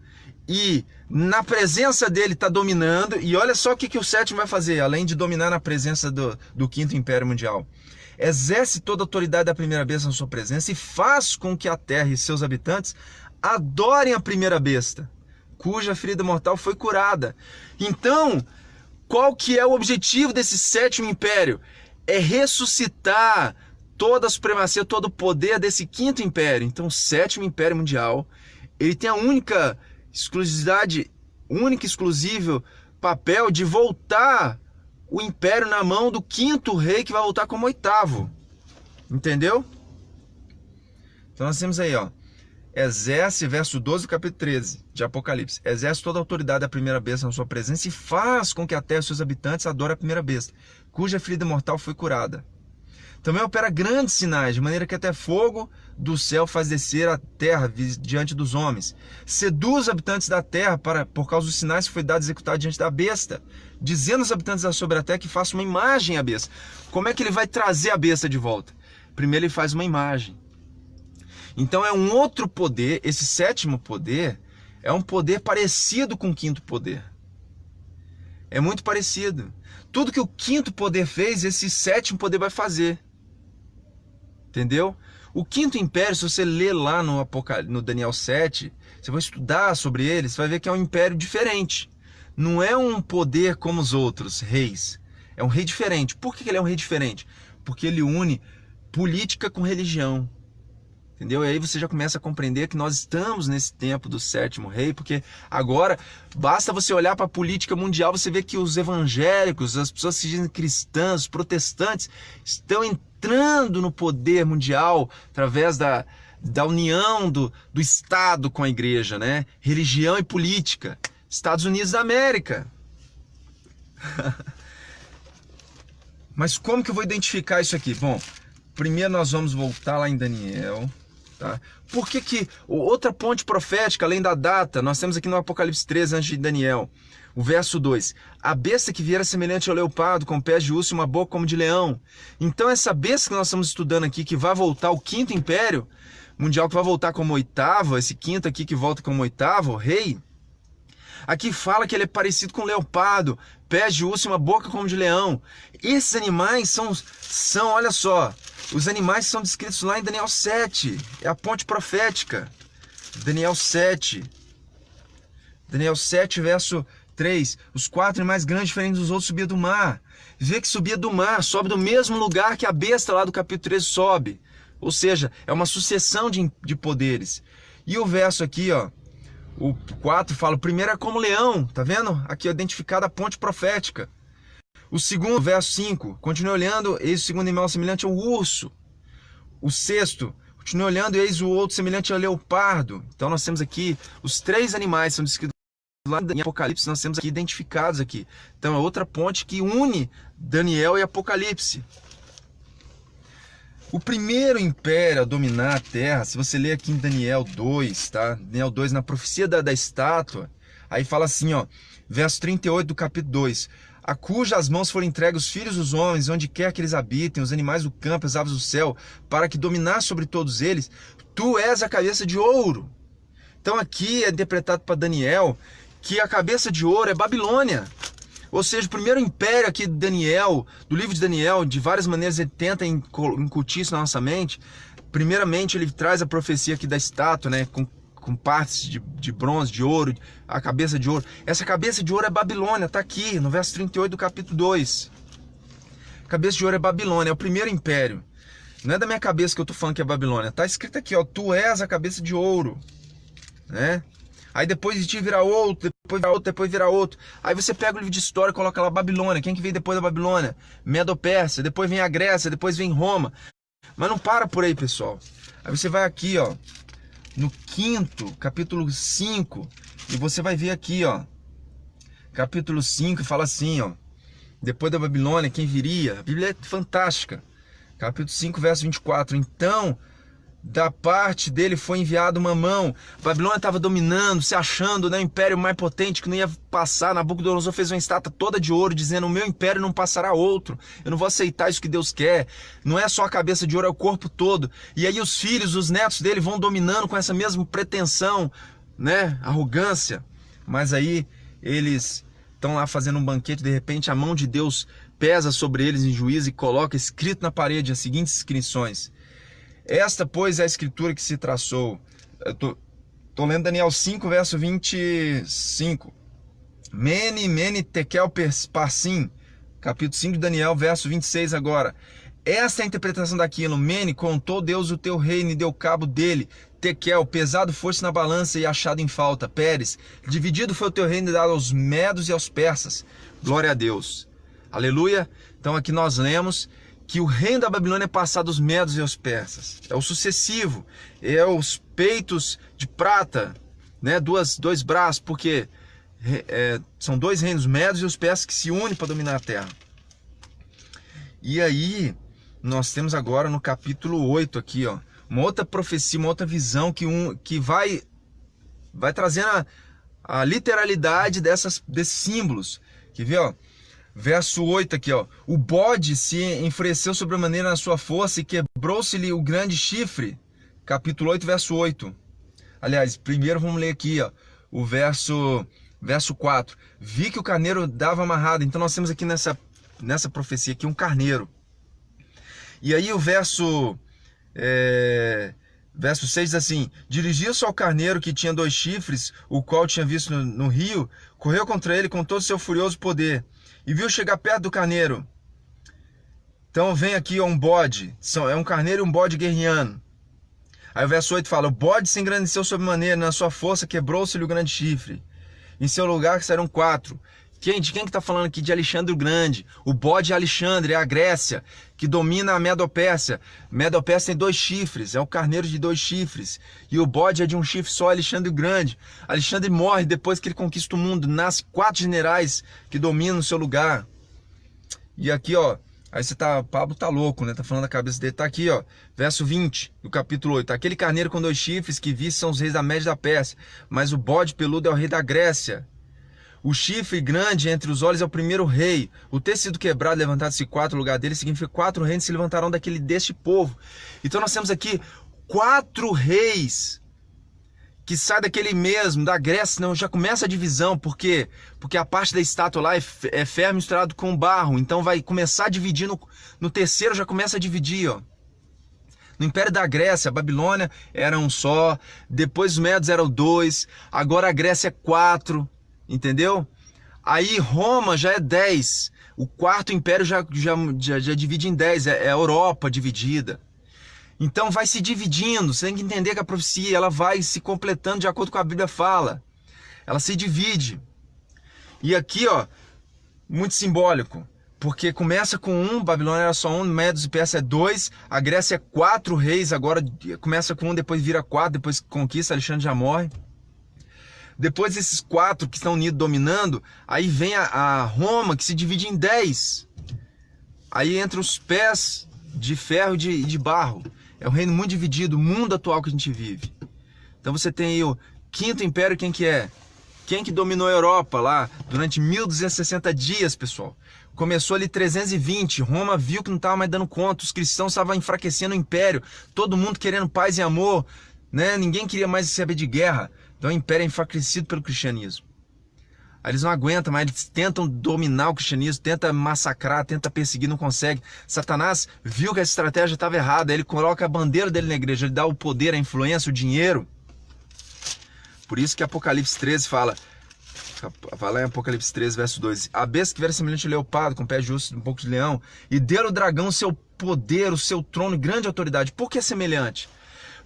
Speaker 1: e na presença dele tá dominando. E olha só o que o 7º vai fazer, além de dominar na presença do 5º império mundial. Exerce toda a autoridade da primeira besta na sua presença e faz com que a terra e seus habitantes adorem a primeira besta, cuja ferida mortal foi curada. Então, qual que é o objetivo desse 7º império? É ressuscitar toda a supremacia, todo o poder desse 5º império. Então, o 7º império mundial, ele tem a única exclusivo papel de voltar o império na mão do 5º rei, que vai voltar como 8º. Entendeu? Então nós temos aí, ó, exerce, verso 12 do capítulo 13 de Apocalipse, exerce toda a autoridade da primeira besta na sua presença e faz com que a terra e seus habitantes adorem a primeira besta, cuja ferida mortal foi curada. Também opera grandes sinais, de maneira que até fogo do céu faz descer a terra diante dos homens. Seduz os habitantes da terra por causa dos sinais que foi dado a executar diante da besta, dizendo aos habitantes sobre a terra que façam uma imagem à besta. Como é que ele vai trazer a besta de volta? Primeiro ele faz uma imagem. Então é um outro poder, esse 7º poder é um poder parecido com o 5º poder. É muito parecido. Tudo que o 5º poder fez, esse 7º poder vai fazer. Entendeu? O 5º império, se você ler lá no Daniel 7, você vai estudar sobre ele, você vai ver que é um império diferente. não é um poder como os outros reis. É um rei diferente. Por que ele é um rei diferente? Porque ele une política com religião. Entendeu? E aí você já começa a compreender que nós estamos nesse tempo do sétimo rei, porque agora basta você olhar para a política mundial, você vê que os evangélicos, as pessoas que se dizem cristãs, os protestantes, estão entrando no poder mundial através da união do Estado com a igreja, né? Religião e política. Estados Unidos da América. Mas como que eu vou identificar isso aqui? Bom, primeiro nós vamos voltar lá em Daniel. Tá? Por que outra ponte profética, além da data, nós temos aqui no Apocalipse 13, antes de Daniel, o verso 2. A besta que viera semelhante ao leopardo, com pés de urso e uma boca como de leão. Então essa besta que nós estamos estudando aqui, que vai voltar o quinto império mundial, que vai voltar como oitavo, esse quinto aqui que volta como oitavo, rei, aqui fala que ele é parecido com um leopardo, pés de urso e uma boca como de leão. Esses animais são, olha só, os animais são descritos lá em Daniel 7, é a ponte profética. Daniel 7, verso 3. Os 4 animais grandes, diferentes dos outros, subiam do mar. Vê que subia do mar, sobe do mesmo lugar que a besta lá do capítulo 13 sobe. Ou seja, é uma sucessão de poderes. E o verso aqui, ó, o 4 fala, o primeiro é como leão, tá vendo? Aqui é identificada a ponte profética. O segundo, verso 5, continue olhando, eis o segundo animal semelhante ao urso. O sexto, continue olhando, eis o outro semelhante ao leopardo. Então nós temos aqui, os 3 animais são descritos lá em Apocalipse, nós temos aqui identificados aqui. Então é outra ponte que une Daniel e Apocalipse. O primeiro império a dominar a terra, se você ler aqui em Daniel 2, tá? Daniel 2, na profecia da estátua, aí fala assim, ó, verso 38 do capítulo 2, a cujas mãos foram entregues os filhos dos homens, onde quer que eles habitem, os animais do campo, as aves do céu, para que dominar sobre todos eles, tu és a cabeça de ouro. Então aqui é interpretado para Daniel que a cabeça de ouro é Babilônia. Ou seja, o primeiro império aqui de Daniel, do livro de Daniel, de várias maneiras ele tenta incutir isso na nossa mente. Primeiramente ele traz a profecia aqui da estátua, né, com partes de bronze, de ouro, a cabeça de ouro. Essa cabeça de ouro é Babilônia, está aqui no verso 38 do capítulo 2. Cabeça de ouro é Babilônia, é o primeiro império. Não é da minha cabeça que eu estou falando que é Babilônia. Está escrito aqui, ó, tu és a cabeça de ouro, né? Aí depois de ti virá outro, depois virá outro. Aí você pega o livro de história e coloca lá Babilônia. Quem que veio depois da Babilônia? Medo-Pérsia, depois vem a Grécia, depois vem Roma. Mas não para por aí, pessoal. Aí você vai aqui, ó, no quinto, capítulo 5, e você vai ver aqui, ó, capítulo 5, fala assim, ó, depois da Babilônia, quem viria? A Bíblia é fantástica. Capítulo 5, verso 24. Então, da parte dele foi enviada uma mão. A Babilônia estava dominando, se achando, né, o império mais potente que não ia passar. Nabucodonosor fez uma estátua toda de ouro, dizendo, o meu império não passará outro. Eu não vou aceitar isso que Deus quer. Não é só a cabeça de ouro, é o corpo todo. E aí os filhos, os netos dele vão dominando com essa mesma pretensão, né, arrogância. Mas aí eles estão lá fazendo um banquete, de repente a mão de Deus pesa sobre eles em juízo e coloca escrito na parede as seguintes inscrições. Esta, pois, é a escritura que se traçou. Estou lendo Daniel 5, verso 25. Mene, mene, tekel, parsim. Capítulo 5 de Daniel, verso 26 agora. Esta é a interpretação daquilo. Mene, contou Deus o teu reino e deu cabo dele. Tekel, pesado foste na balança e achado em falta. Pérez, dividido foi o teu reino e dado aos medos e aos persas. Glória a Deus. Aleluia. Então aqui nós lemos que o reino da Babilônia é passado aos medos e aos persas. É o sucessivo, é os peitos de prata, né? Dois braços, porque são 2 reinos, os medos e os persas, que se unem para dominar a terra. E aí, nós temos agora no capítulo 8 aqui, ó, uma outra profecia, uma outra visão que vai trazendo a literalidade desses símbolos. Quer ver, ó? Verso 8 aqui, ó. O bode se enfureceu sobremaneira na sua força e quebrou-se-lhe o grande chifre. Capítulo 8, verso 8. Aliás, primeiro vamos ler aqui, ó, o verso 4. Vi que o carneiro dava amarrado. Então nós temos aqui nessa profecia aqui um carneiro. E aí o verso Verso 6 diz assim: dirigiu-se ao carneiro que tinha 2 chifres, o qual tinha visto no rio, correu contra ele com todo o seu furioso poder, e viu chegar perto do carneiro. Então vem aqui um bode, é um carneiro e um bode guerreando. Aí o verso 8 fala: o bode se engrandeceu sobremaneira, na sua força quebrou-se-lhe o grande chifre. Em seu lugar saíram 4. De quem que está falando aqui? De Alexandre o Grande. O bode é Alexandre, é a Grécia, que domina a Medo-Pérsia. Medo-Pérsia tem 2 chifres, é o carneiro de 2 chifres. E o bode é de um chifre só, Alexandre o Grande. Alexandre morre depois que ele conquista o mundo. Nasce 4 generais que dominam o seu lugar. E aqui, ó, aí Pablo tá louco, né? Tá falando da cabeça dele. Tá aqui, ó, verso 20 do capítulo 8. Aquele carneiro com 2 chifres que vi são os reis da Média e da Pérsia, mas o bode peludo é o rei da Grécia. O chifre grande entre os olhos é o primeiro rei. O ter sido quebrado, levantado-se 4 no lugar dele, significa 4 reis se levantarão deste povo. Então nós temos aqui 4 reis que saem daquele mesmo, da Grécia. Não, já começa a divisão, porque a parte da estátua lá é ferro misturado com barro. Então vai começar a dividir, no terceiro já começa a dividir, ó. No Império da Grécia, a Babilônia era um só, depois os Medos eram 2, agora a Grécia é 4. Entendeu? Aí Roma já é 10. O 4º império já divide em 10. É a Europa dividida. Então vai se dividindo. Você tem que entender que a profecia ela vai se completando de acordo com a Bíblia fala. Ela se divide. E aqui, ó, muito simbólico. Porque começa com 1, Babilônia era só 1, Medos e Pérsia é 2, a Grécia é 4 reis, agora começa com 1, depois vira 4, depois conquista, Alexandre já morre. Depois desses 4 que estão unidos dominando, aí vem a Roma que se divide em 10. Aí entra os pés de ferro e de barro. É um reino muito dividido, o mundo atual que a gente vive. Então você tem aí o 5º império, quem que é? Quem que dominou a Europa lá durante 1260 dias, pessoal? Começou ali 320, Roma viu que não estava mais dando conta, os cristãos estavam enfraquecendo o império, todo mundo querendo paz e amor, né? Ninguém queria mais saber de guerra. Então o império é enfraquecido pelo cristianismo. Aí eles não aguentam, mas eles tentam dominar o cristianismo, tentam massacrar, tentam perseguir, não consegue. Satanás viu que essa estratégia estava errada, ele coloca a bandeira dele na igreja, ele dá o poder, a influência, o dinheiro. Por isso que Apocalipse 13 fala, vai lá em Apocalipse 13, verso 2, a besta que viera semelhante ao leopardo, com pés justos, um pouco de leão, e deu ao dragão o seu poder, o seu trono e grande autoridade. Por que é semelhante?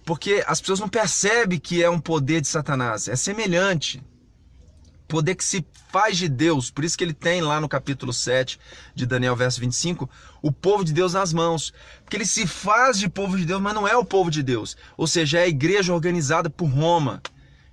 Speaker 1: Porque as pessoas não percebem que é um poder de Satanás, é semelhante. Poder que se faz de Deus, por isso que ele tem lá no capítulo 7 de Daniel, verso 25, o povo de Deus nas mãos. Porque ele se faz de povo de Deus, mas não é o povo de Deus. Ou seja, é a igreja organizada por Roma.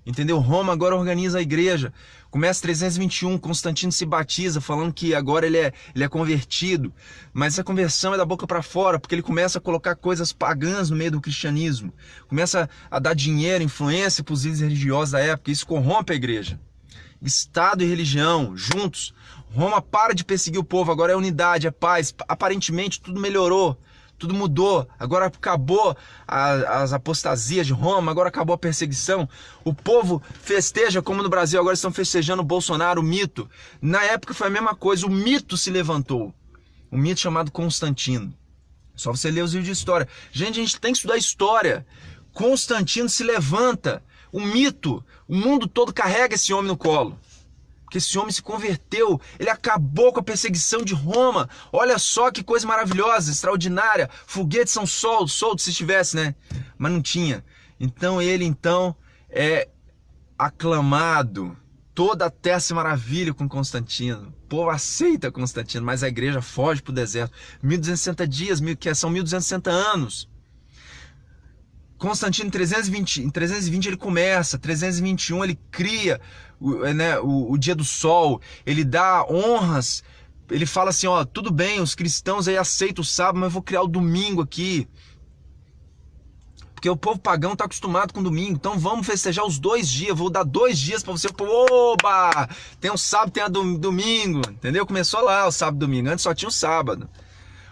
Speaker 1: Entendeu? Roma agora organiza a igreja. Começa 321, Constantino se batiza, falando que agora ele é convertido. Mas essa conversão é da boca para fora, porque ele começa a colocar coisas pagãs no meio do cristianismo. Começa a dar dinheiro, influência para os líderes religiosos da época. Isso corrompe a igreja. Estado e religião, juntos. Roma para de perseguir o povo, agora é unidade, é paz. Aparentemente tudo melhorou. Tudo mudou, agora acabou as apostasias de Roma, agora acabou a perseguição. O povo festeja, como no Brasil, agora estão festejando o Bolsonaro, o mito. Na época foi a mesma coisa, o mito se levantou. Um mito chamado Constantino. Só você ler os livros de história. Gente, a gente tem que estudar história. Constantino se levanta, o mito, o mundo todo carrega esse homem no colo. Porque esse homem se converteu, ele acabou com a perseguição de Roma. Olha só que coisa maravilhosa, extraordinária. Foguetes são soltos se tivesse, né? Mas não tinha. Então ele é aclamado. Toda a terra se maravilha com Constantino. O povo aceita Constantino, mas a igreja foge para o deserto. 1260 dias, que são 1260 anos. Constantino, em 320 ele começa, 321 ele cria o dia do sol, ele dá honras, ele fala assim, ó, tudo bem, os cristãos aí aceitam o sábado, mas eu vou criar o domingo aqui. Porque o povo pagão está acostumado com domingo, então vamos festejar os 2 dias, vou dar 2 dias para você, oba, tem um sábado, tem um domingo, entendeu? Começou lá o sábado e domingo, antes só tinha o sábado.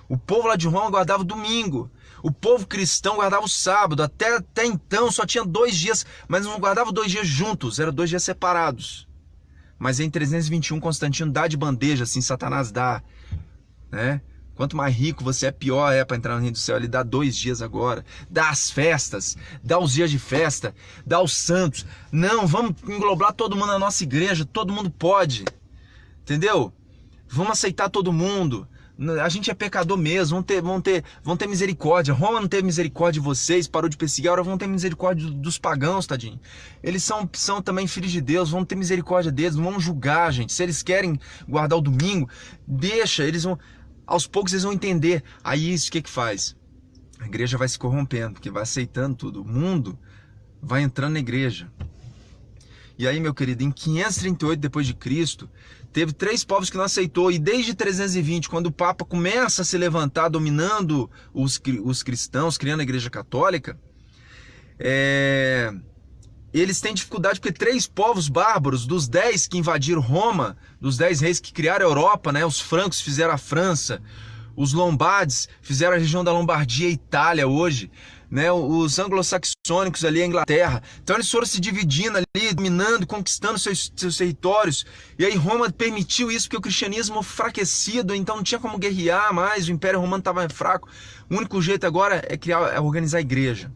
Speaker 1: O povo lá de Roma guardava o domingo. O povo cristão guardava o sábado, até então só tinha 2 dias, mas não guardava 2 dias juntos, eram 2 dias separados. Mas em 321 Constantino dá de bandeja, assim, Satanás dá, né? Quanto mais rico você é, pior é para entrar no reino do céu. Ele dá 2 dias agora, dá as festas, dá os dias de festa, dá os santos. Não, vamos englobar todo mundo na nossa igreja, todo mundo pode, entendeu? Vamos aceitar todo mundo. A gente é pecador mesmo, vão ter misericórdia. Roma não teve misericórdia de vocês, parou de perseguir, agora vão ter misericórdia dos pagãos, tadinho. Eles são também filhos de Deus, vão ter misericórdia deles, não vamos julgar, gente. Se eles querem guardar o domingo, deixa, eles vão, aos poucos eles vão entender. Aí isso o que faz? A igreja vai se corrompendo, porque vai aceitando tudo. O mundo vai entrando na igreja. E aí, meu querido, em 538 depois de Cristo, teve 3 povos que não aceitou, e desde 320, quando o Papa começa a se levantar, dominando os cristãos, criando a Igreja Católica, eles têm dificuldade, porque 3 povos bárbaros, dos 10 que invadiram Roma, dos 10 reis que criaram a Europa, né, os francos fizeram a França, os lombardes fizeram a região da Lombardia e Itália hoje, né, os anglo-saxônicos ali, a Inglaterra. Então eles foram se dividindo ali, dominando, conquistando seus territórios. E aí Roma permitiu isso, porque o cristianismo enfraquecido, então não tinha como guerrear mais, o Império Romano estava fraco. O único jeito agora é organizar a igreja.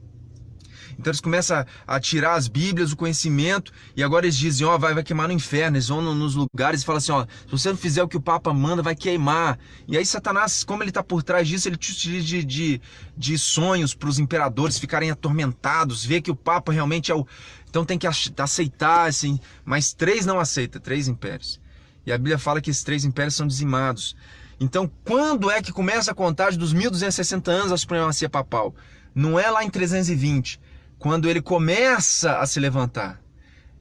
Speaker 1: Então eles começam a tirar as Bíblias, o conhecimento, e agora eles dizem, ó, vai queimar no inferno. Eles vão nos lugares e falam assim, ó, se você não fizer o que o Papa manda, vai queimar. E aí Satanás, como ele está por trás disso, ele te utiliza de sonhos para os imperadores ficarem atormentados, ver que o Papa realmente é o... Então tem que aceitar, assim, mas 3 não aceita, 3 impérios. E a Bíblia fala que esses 3 impérios são dizimados. Então quando é que começa a contagem dos 1260 anos da supremacia papal? Não é lá em 320, quando ele começa a se levantar.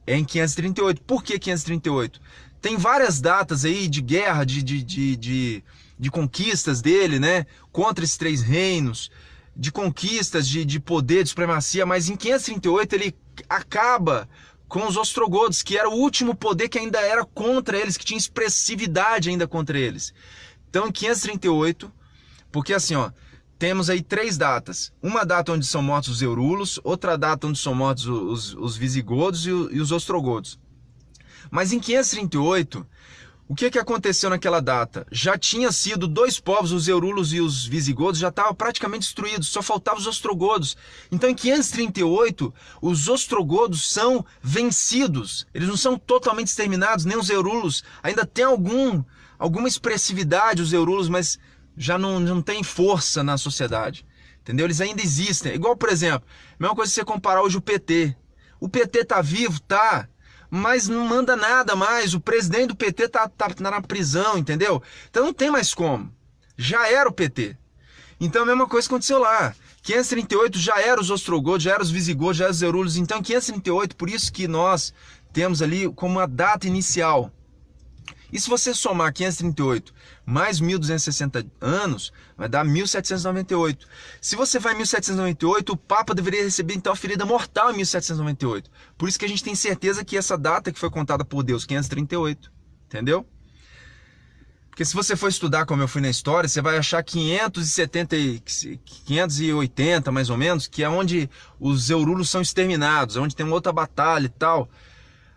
Speaker 1: É em 538. Por que 538? Tem várias datas aí de guerra, de conquistas dele, né? Contra esses 3 reinos, de conquistas, de poder, de supremacia. Mas em 538 ele acaba com os ostrogodos, que era o último poder que ainda era contra eles, que tinha expressividade ainda contra eles. Então em 538, porque assim, ó, temos aí 3 datas. Uma data onde são mortos os eurulos, outra data onde são mortos os visigodos e os ostrogodos. Mas em 538, o que aconteceu naquela data? Já tinha sido 2 povos, os eurulos e os visigodos, já estavam praticamente destruídos, só faltavam os ostrogodos. Então em 538, os ostrogodos são vencidos. Eles não são totalmente exterminados, nem os eurulos. Ainda tem alguma expressividade os eurulos, mas já não tem força na sociedade, entendeu? Eles ainda existem. Igual, por exemplo, a mesma coisa se você comparar hoje o PT. O PT tá vivo, tá, mas não manda nada mais. O presidente do PT tá na prisão, entendeu? Então não tem mais como. Já era o PT. Então a mesma coisa aconteceu lá. 538 já era os ostrogodos, já era os visigodos, já era os eurulos. Então em 538, por isso que nós temos ali como a data inicial. E se você somar 538 mais 1260 anos, vai dar 1798. Se você vai em 1798, o Papa deveria receber então a ferida mortal em 1798. Por isso que a gente tem certeza que essa data que foi contada por Deus, 538, entendeu? Porque se você for estudar como eu fui na história, você vai achar 580 mais ou menos, que é onde os eurulos são exterminados, onde tem uma outra batalha e tal.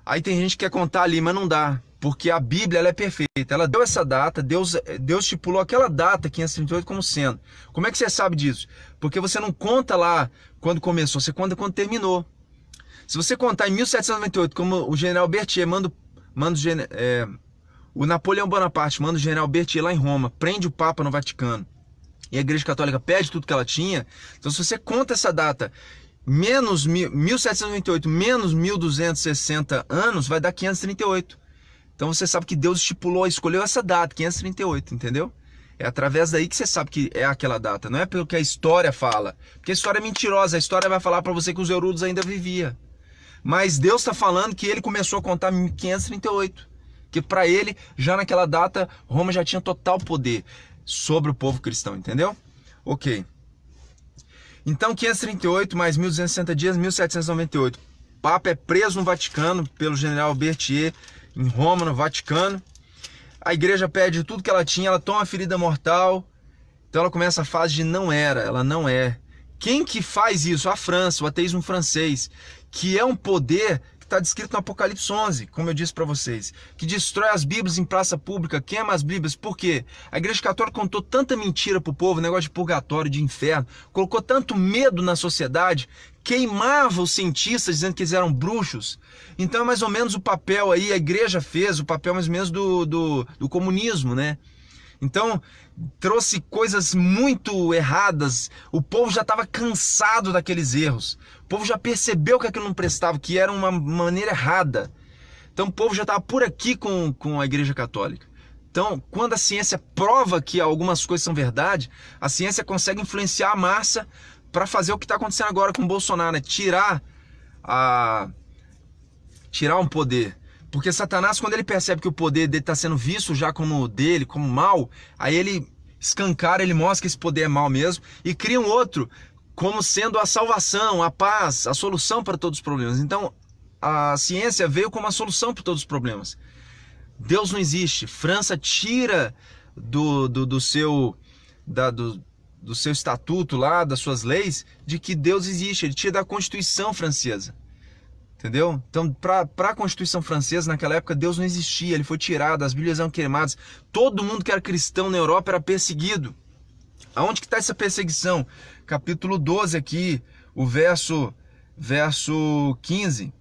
Speaker 1: Aí tem gente que quer contar ali, mas não dá. Porque a Bíblia ela é perfeita, ela deu essa data, Deus estipulou aquela data, 538, como sendo. Como é que você sabe disso? Porque você não conta lá quando começou, você conta quando terminou. Se você contar em 1798, como o general Berthier o Napoleão Bonaparte manda o general Berthier lá em Roma, prende o Papa no Vaticano, e a Igreja Católica perde tudo que ela tinha, então se você conta essa data, menos 1798, menos 1260 anos, vai dar 538. Então você sabe que Deus escolheu essa data, 538, entendeu? É através daí que você sabe que é aquela data. Não é pelo que a história fala. Porque a história é mentirosa. A história vai falar para você que os eurulos ainda viviam. Mas Deus está falando que ele começou a contar em 538. Que para ele, já naquela data, Roma já tinha total poder sobre o povo cristão, entendeu? Ok. Então 538 mais 1260 dias, 1798. O Papa é preso no Vaticano pelo general Berthier, em Roma, no Vaticano. A igreja perde tudo que ela tinha, ela toma a ferida mortal. Então ela começa a fase de ela não é. Quem que faz isso? A França, o ateísmo francês, que é um poder que está descrito no Apocalipse 11, como eu disse para vocês, que destrói as Bíblias em praça pública, queima as Bíblias. Por quê? A Igreja Católica contou tanta mentira para o povo, negócio de purgatório, de inferno, colocou tanto medo na sociedade, queimava os cientistas dizendo que eles eram bruxos. Então é mais ou menos o papel aí, a Igreja fez, o papel mais ou menos do comunismo, né? Então, trouxe coisas muito erradas, o povo já estava cansado daqueles erros, o povo já percebeu que aquilo não prestava, que era uma maneira errada. Então o povo já estava por aqui com a Igreja Católica. Então, quando a ciência prova que algumas coisas são verdade, a ciência consegue influenciar a massa para fazer o que está acontecendo agora com o Bolsonaro, né? Tirar um poder. Porque Satanás, quando ele percebe que o poder dele está sendo visto já como dele, como mal, aí ele escancara, ele mostra que esse poder é mal mesmo e cria um outro como sendo a salvação, a paz, a solução para todos os problemas. Então, a ciência veio como a solução para todos os problemas. Deus não existe. França tira do seu estatuto lá, das suas leis, de que Deus existe. Ele tira da Constituição francesa. Entendeu? Então, para a Constituição francesa, naquela época, Deus não existia, ele foi tirado, as Bíblias eram queimadas, todo mundo que era cristão na Europa era perseguido. Aonde que está essa perseguição? Capítulo 12 aqui, o verso 15.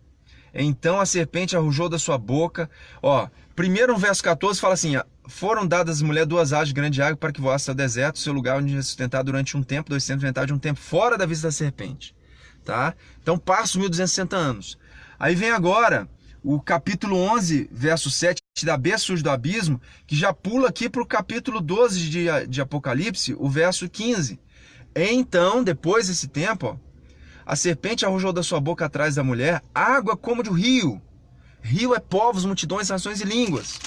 Speaker 1: Então a serpente arrojou da sua boca. Ó, primeiro no verso 14 fala assim, foram dadas às mulheres 2 asas de grande água para que voasse ao deserto, seu lugar onde ia sustentar durante um tempo, 290 de um tempo, fora da vista da serpente. Tá? Então passa os 1260 anos. Aí vem agora o capítulo 11, verso 7, da besta surge do abismo, que já pula aqui para o capítulo 12 de Apocalipse, o verso 15. Então, depois desse tempo, ó, a serpente arrojou da sua boca atrás da mulher água como de um rio. Rio é povos, multidões, nações e línguas.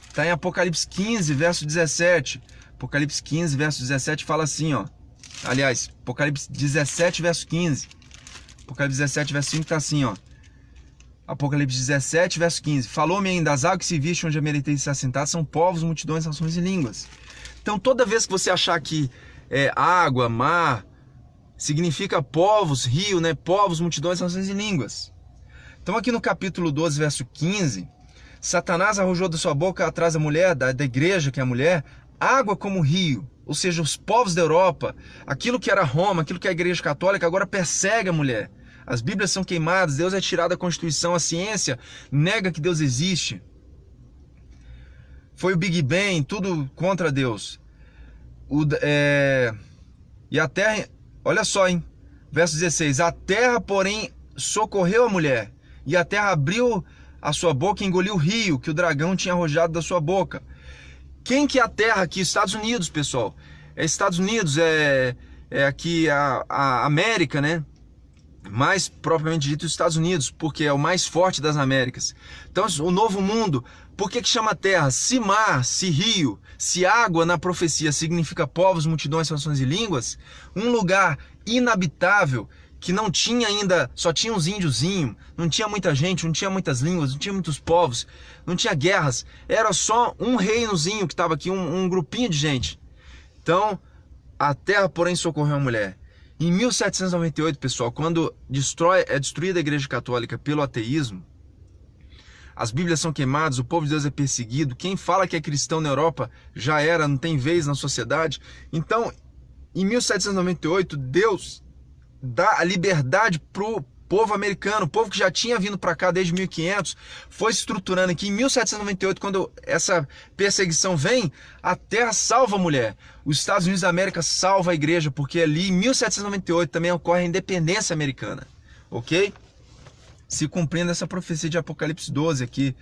Speaker 1: Está em Apocalipse 15, verso 17. Apocalipse 15, verso 17 fala assim, ó. Aliás, Apocalipse 17, verso 15. Apocalipse 17, verso 5 está assim, ó. Apocalipse 17, verso 15. Falou-me ainda, as águas que se viste onde a meretriz está sentada são povos, multidões, nações e línguas. Então, toda vez que você achar que água, mar, significa povos, rio, né? Povos, multidões, nações e línguas. Então, aqui no capítulo 12, verso 15, Satanás arrojou da sua boca atrás da mulher, da igreja, que é a mulher, água como rio. Ou seja, os povos da Europa, aquilo que era Roma, aquilo que é a Igreja Católica, agora persegue a mulher. As Bíblias são queimadas, Deus é tirado da Constituição, a ciência nega que Deus existe. Foi o Big Bang, tudo contra Deus. E a terra, olha só, hein? Verso 16, a terra, porém, socorreu a mulher, e a terra abriu a sua boca e engoliu o rio que o dragão tinha arrojado da sua boca. Quem que é a terra aqui? Estados Unidos, pessoal. É Estados Unidos, é aqui a América, né? Mais propriamente dito, os Estados Unidos, porque é o mais forte das Américas. Então, o novo mundo, por que chama terra? Se mar, se rio, se água na profecia significa povos, multidões, nações e línguas, um lugar inabitável, que não tinha ainda, só tinha uns índiozinhos, não tinha muita gente, não tinha muitas línguas, não tinha muitos povos, não tinha guerras, era só um reinozinho que estava aqui, um grupinho de gente. Então, a terra, porém, socorreu a mulher. Em 1798, pessoal, quando é destruída a Igreja Católica pelo ateísmo, as Bíblias são queimadas, o povo de Deus é perseguido, quem fala que é cristão na Europa já era, não tem vez na sociedade. Então, em 1798, Deus dá a liberdade para o povo americano, o povo que já tinha vindo para cá desde 1500, foi se estruturando aqui. Em 1798, quando essa perseguição vem, a terra salva a mulher. Os Estados Unidos da América salva a igreja, porque ali em 1798 também ocorre a independência americana, ok? Se cumprindo essa profecia de Apocalipse 12 aqui,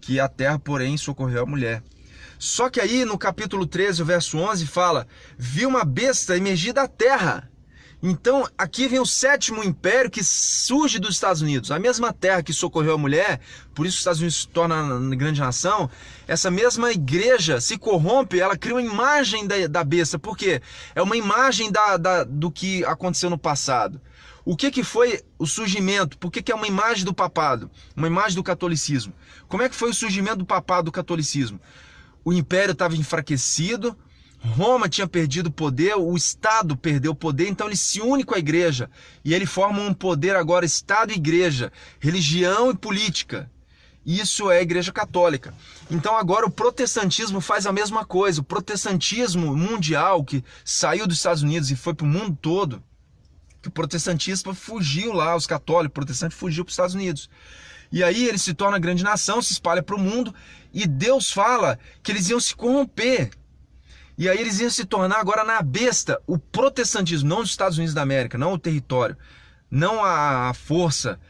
Speaker 1: que a terra, porém, socorreu a mulher. Só que aí no capítulo 13, o verso 11, fala, viu uma besta emergir da terra. Então, aqui vem o 7º império que surge dos Estados Unidos. A mesma terra que socorreu a mulher, por isso os Estados Unidos se torna uma grande nação, essa mesma igreja se corrompe, ela cria uma imagem da besta. Por quê? É uma imagem do que aconteceu no passado. O que foi o surgimento? Por que é uma imagem do papado? Uma imagem do catolicismo. Como é que foi o surgimento do papado, do catolicismo? O império estava enfraquecido, Roma tinha perdido o poder, o Estado perdeu o poder, então ele se une com a igreja. E ele forma um poder agora, Estado e igreja, religião e política. Isso é a Igreja Católica. Então agora o protestantismo faz a mesma coisa. O protestantismo mundial, que saiu dos Estados Unidos e foi para o mundo todo, que o protestantismo fugiu lá, os católicos, o protestante fugiu para os Estados Unidos. E aí ele se torna grande nação, se espalha para o mundo, e Deus fala que eles iam se corromper. E aí eles iam se tornar agora na besta, o protestantismo, não os Estados Unidos da América, não o território, não a força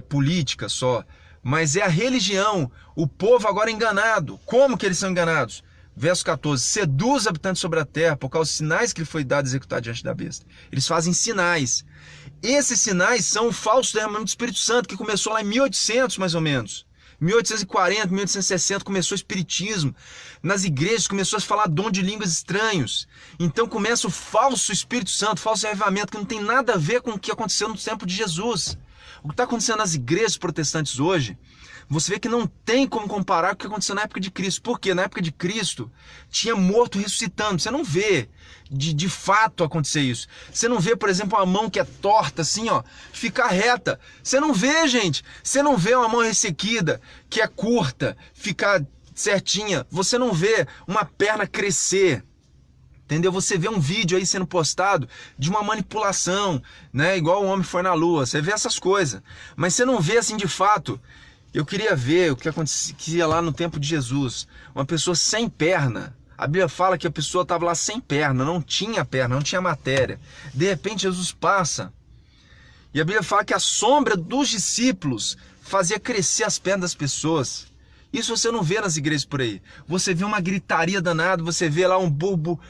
Speaker 1: política só, mas é a religião, o povo agora enganado. Como que eles são enganados? Verso 14, seduz os habitantes sobre a terra por causa dos sinais que lhe foi dado executar diante da besta. Eles fazem sinais. Esses sinais são o falso derramamento do Espírito Santo, que começou lá em 1800 mais ou menos. 1840, 1860 começou o espiritismo. Nas igrejas começou a se falar dom de línguas estranhos. Então começa o falso Espírito Santo, falso avivamento, que não tem nada a ver com o que aconteceu no tempo de Jesus. O que está acontecendo nas igrejas protestantes hoje, você vê que não tem como comparar com o que aconteceu na época de Cristo. Por quê? Na época de Cristo tinha morto ressuscitando. Você não vê de fato acontecer isso. Você não vê, por exemplo, uma mão que é torta assim, ó, ficar reta. Você não vê, gente. Você não vê uma mão ressequida, que é curta, ficar certinha. Você não vê uma perna crescer. Entendeu? Você vê um vídeo aí sendo postado de uma manipulação, né? Igual o homem foi na lua. Você vê essas coisas. Mas você não vê assim de fato. Eu queria ver o que acontecia lá no tempo de Jesus. Uma pessoa sem perna. A Bíblia fala que a pessoa estava lá sem perna, não tinha perna, não tinha matéria. De repente Jesus passa. E a Bíblia fala que a sombra dos discípulos fazia crescer as pernas das pessoas. Isso você não vê nas igrejas por aí. Você vê uma gritaria danada, você vê lá um burbo.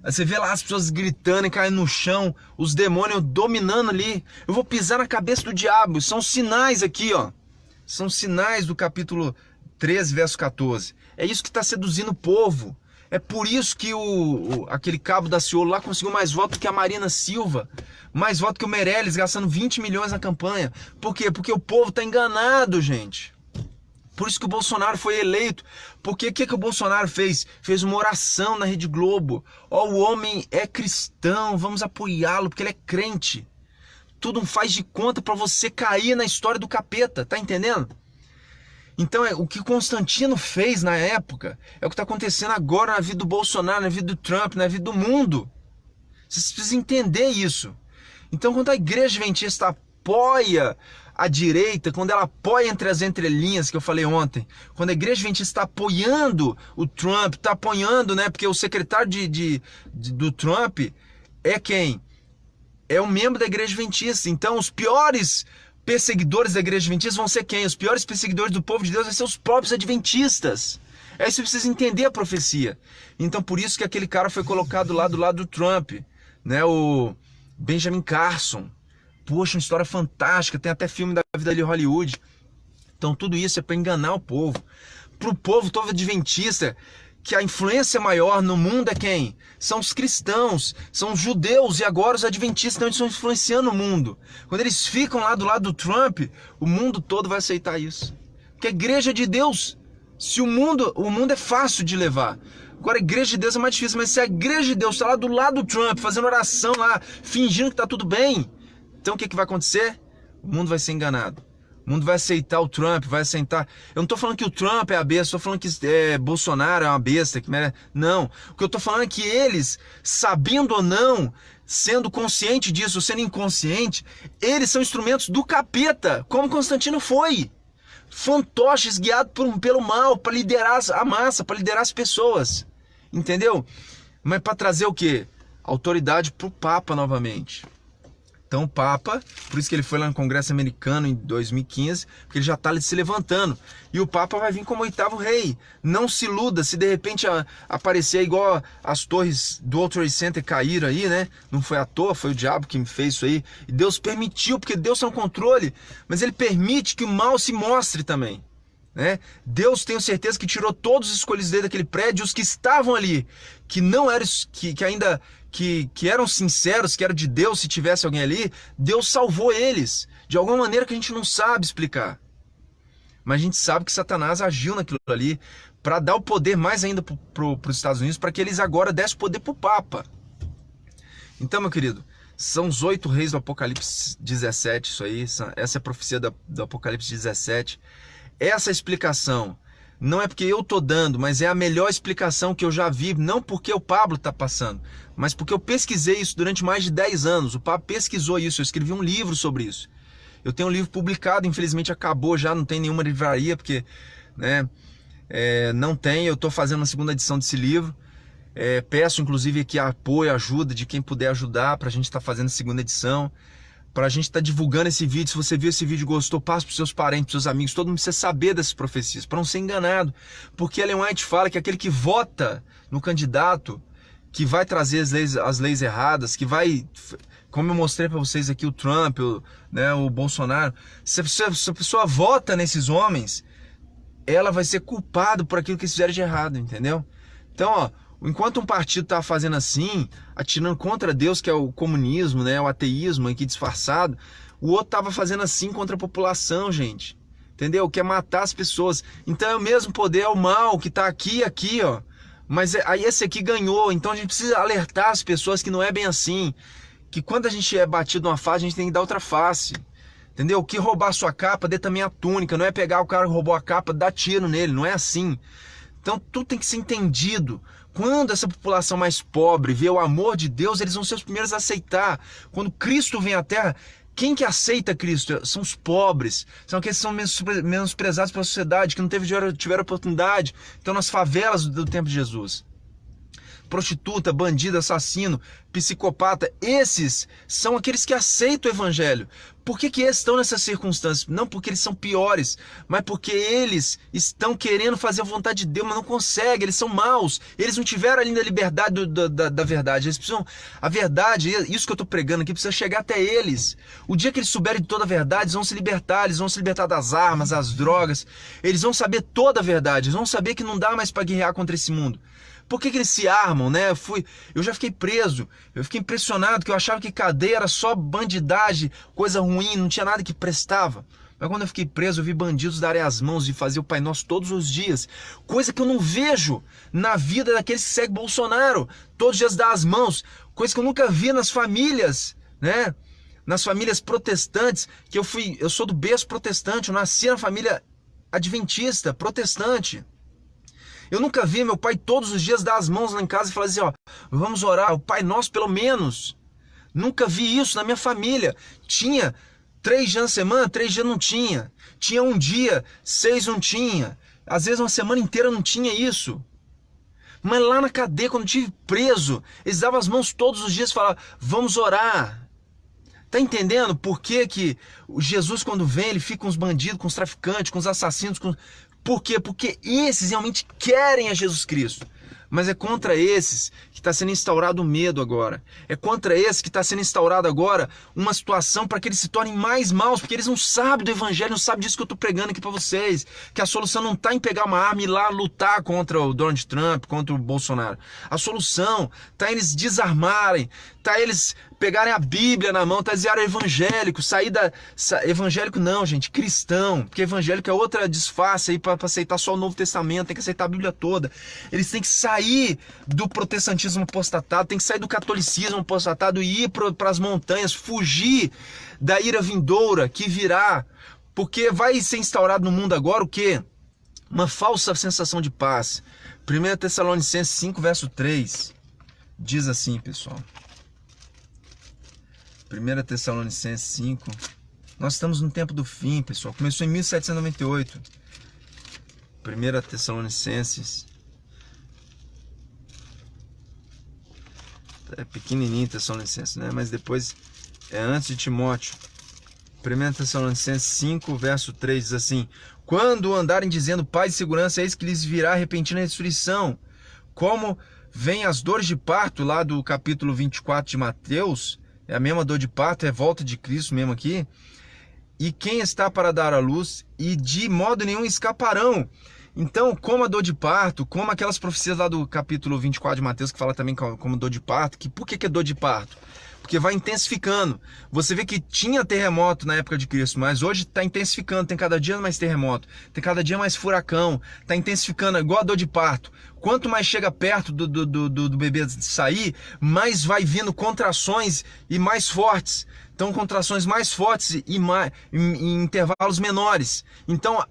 Speaker 1: Você vê lá as pessoas gritando e caindo no chão, os demônios dominando ali. Eu vou pisar na cabeça do diabo. São sinais aqui, ó. São sinais do capítulo 13, verso 14. É isso que está seduzindo o povo. É por isso que aquele cabo da Ciolo lá conseguiu mais votos que a Marina Silva. Mais votos que o Meirelles, gastando 20 milhões na campanha. Por quê? Porque o povo está enganado, gente. Por isso que o Bolsonaro foi eleito. Porque o que o Bolsonaro fez? Fez uma oração na Rede Globo. Ó, o homem é cristão, vamos apoiá-lo, porque ele é crente. Tudo um faz de conta para você cair na história do capeta, tá entendendo? Então, o que Constantino fez na época é o que está acontecendo agora na vida do Bolsonaro, na vida do Trump, na vida do mundo. Vocês precisam entender isso. Então, quando a igreja adventista apoia a direita, quando ela apoia entre as entrelinhas, que eu falei ontem, quando a igreja adventista está apoiando o Trump, está apoiando, né? Porque o secretário do Trump é quem? É um membro da igreja adventista. Então, os piores perseguidores da igreja adventista vão ser quem? Os piores perseguidores do povo de Deus vão ser os próprios adventistas. É isso que você precisa entender a profecia. Então, por isso que aquele cara foi colocado lá do lado do Trump, né? O Benjamin Carson. Poxa, uma história fantástica. Tem até filme da vida ali em Hollywood. Então, tudo isso é para enganar o povo. Para o povo todo adventista, que a influência maior no mundo é quem? São os cristãos, são os judeus, e agora os adventistas também estão influenciando o mundo. Quando eles ficam lá do lado do Trump, o mundo todo vai aceitar isso. Porque a igreja de Deus, se o mundo é fácil de levar. Agora a igreja de Deus é mais difícil, mas se a igreja de Deus está lá do lado do Trump, fazendo oração lá, fingindo que está tudo bem, então o que vai acontecer? O mundo vai ser enganado. O mundo vai aceitar o Trump, vai aceitar... Eu não estou falando que o Trump é a besta, estou falando que Bolsonaro é uma besta. Não, o que eu estou falando é que eles, sabendo ou não, sendo consciente disso, sendo inconsciente, eles são instrumentos do capeta, como Constantino foi. Fantoches guiados pelo mal, para liderar a massa, para liderar as pessoas. Entendeu? Mas para trazer o quê? Autoridade para o Papa novamente. Então o Papa, por isso que ele foi lá no Congresso Americano em 2015, porque ele já está se levantando. E o Papa vai vir como 8º rei. Não se iluda, se de repente aparecer igual as torres do World Trade Center caíram aí, né? Não foi à toa, foi o diabo que me fez isso aí. E Deus permitiu, porque Deus tem um controle, mas ele permite que o mal se mostre também. Né? Deus, tenho certeza que tirou todos os escolhidos dele daquele prédio, os que estavam ali, que não eram, que eram sinceros, que eram de Deus, se tivesse alguém ali, Deus salvou eles, de alguma maneira que a gente não sabe explicar. Mas a gente sabe que Satanás agiu naquilo ali para dar o poder mais ainda para os Estados Unidos, para que eles agora dessem poder para o Papa. Então, meu querido, são os 8 reis do Apocalipse 17, isso aí, essa é a profecia do Apocalipse 17. Essa explicação não é porque eu estou dando, mas é a melhor explicação que eu já vi, não porque o Pablo está passando, mas porque eu pesquisei isso durante mais de 10 anos. O Pablo pesquisou isso, eu escrevi um livro sobre isso. Eu tenho um livro publicado, infelizmente acabou já, não tem nenhuma livraria, porque né, não tem. Eu estou fazendo uma segunda edição desse livro. Peço inclusive aqui apoio, ajuda de quem puder ajudar para a gente estar fazendo a segunda edição, para a gente estar divulgando esse vídeo. Se você viu esse vídeo e gostou, passe para os seus parentes, para os seus amigos, todo mundo precisa saber dessas profecias, para não ser enganado. Porque Ellen White fala que aquele que vota no candidato que vai trazer as leis erradas, que vai... Como eu mostrei para vocês aqui, o Trump, o Bolsonaro, se a pessoa vota nesses homens, ela vai ser culpada por aquilo que eles fizeram de errado, entendeu? Então, ó, enquanto um partido está fazendo assim, atirando contra Deus, que é o comunismo, né, o ateísmo aqui disfarçado, o outro estava fazendo assim contra a população, gente. Entendeu? Quer matar as pessoas. Então é o mesmo poder, é o mal que está aqui, ó. Mas aí esse aqui ganhou, então a gente precisa alertar as pessoas que não é bem assim. Que quando a gente é batido numa face, a gente tem que dar outra face. Entendeu? Que roubar a sua capa, dê também a túnica. Não é pegar o cara que roubou a capa, dar tiro nele. Não é assim. Então tudo tem que ser entendido. Quando essa população mais pobre vê o amor de Deus, eles vão ser os primeiros a aceitar. Quando Cristo vem à Terra, quem que aceita Cristo? São os pobres. São aqueles que são menosprezados pela sociedade, que não tiveram oportunidade. Então nas favelas do tempo de Jesus. Prostituta, bandido, assassino, psicopata, esses são aqueles que aceitam o evangelho. Por que esses estão nessas circunstâncias? Não porque eles são piores, mas porque eles estão querendo fazer a vontade de Deus, mas não conseguem, eles são maus, eles não tiveram ainda a liberdade da verdade, eles precisam, a verdade, isso que eu estou pregando aqui, precisa chegar até eles. O dia que eles souberem de toda a verdade, eles vão se libertar das armas, das drogas, eles vão saber toda a verdade, eles vão saber que não dá mais para guerrear contra esse mundo. Por que eles se armam, né? Eu já fiquei preso, eu fiquei impressionado, que eu achava que cadeia era só bandidagem, coisa ruim, não tinha nada que prestava. Mas quando eu fiquei preso, eu vi bandidos darem as mãos e fazer o Pai Nosso todos os dias. Coisa que eu não vejo na vida daqueles que seguem Bolsonaro. Todos os dias dar as mãos. Coisa que eu nunca vi nas famílias, né? Nas famílias protestantes, que eu sou do berço protestante, eu nasci na família adventista, protestante. Eu nunca vi meu pai todos os dias dar as mãos lá em casa e falar assim, ó, vamos orar, o Pai Nosso pelo menos. Nunca vi isso na minha família. Tinha 3 dias na semana, 3 dias não tinha. Tinha um dia, 6 não tinha. Às vezes uma semana inteira não tinha isso. Mas lá na cadeia, quando eu estive preso, eles davam as mãos todos os dias e falavam, vamos orar. Tá entendendo por que Jesus, quando vem, ele fica com os bandidos, com os traficantes, com os assassinos, Por quê? Porque esses realmente querem a Jesus Cristo. Mas é contra esses que está sendo instaurado o medo agora. É contra esses que está sendo instaurado agora uma situação para que eles se tornem mais maus, porque eles não sabem do evangelho, não sabem disso que eu estou pregando aqui para vocês. Que a solução não está em pegar uma arma e ir lá lutar contra o Donald Trump, contra o Bolsonaro. A solução está em eles desarmarem, está eles pegarem a Bíblia na mão, tá dizendo evangélico, evangélico não, gente, cristão, porque evangélico é outra disfarce aí para aceitar só o Novo Testamento, tem que aceitar a Bíblia toda. Eles têm que sair do protestantismo apostatado, tem que sair do catolicismo apostatado e ir para as montanhas, fugir da ira vindoura que virá, porque vai ser instaurado no mundo agora o quê? Uma falsa sensação de paz. 1 Tessalonicenses 5, verso 3, diz assim, pessoal. 1 Tessalonicenses 5. Nós estamos no tempo do fim, pessoal. Começou em 1798. 1 Tessalonicenses. É pequenininho Tessalonicenses, né? Mas depois é antes de Timóteo. 1 Tessalonicenses 5, verso 3 diz assim: quando andarem dizendo paz e segurança, eis que lhes virá repentina destruição. Como vem as dores de parto lá do capítulo 24 de Mateus, é a mesma dor de parto, é volta de Cristo mesmo aqui. E quem está para dar à luz, e de modo nenhum escaparão. Então, como a dor de parto, como aquelas profecias lá do capítulo 24 de Mateus, que fala também como dor de parto, que por que é dor de parto? porque vai intensificando. Você vê que tinha terremoto na época de Cristo, mas hoje está intensificando, tem cada dia mais terremoto, tem cada dia mais furacão, está intensificando, igual a dor de parto. Quanto mais chega perto do bebê sair, mais vai vindo contrações e mais fortes. Então, contrações mais fortes e em intervalos menores. Então,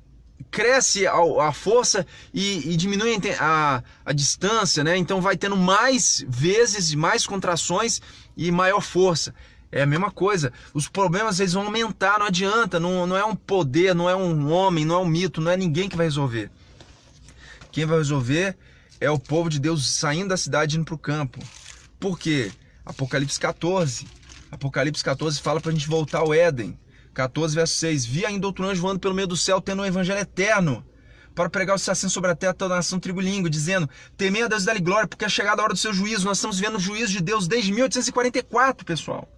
Speaker 1: cresce a força e diminui a distância, né? Então vai tendo mais vezes, mais contrações e maior força. É a mesma coisa. Os problemas eles vão aumentar, não adianta. Não é um poder, não é um homem, não é um mito, não é ninguém que vai resolver. Quem vai resolver é o povo de Deus saindo da cidade e indo para o campo. Por quê? Apocalipse 14. Apocalipse 14 fala para a gente voltar ao Éden. 14, verso 6. Vi ainda outro anjo voando pelo meio do céu, tendo um evangelho eterno, para pregar o seu assento sobre a terra toda a nação tribulingue, dizendo: temei a Deus e dá-lhe glória, porque é chegada a hora do seu juízo. Nós estamos vivendo o juízo de Deus desde 1844, pessoal.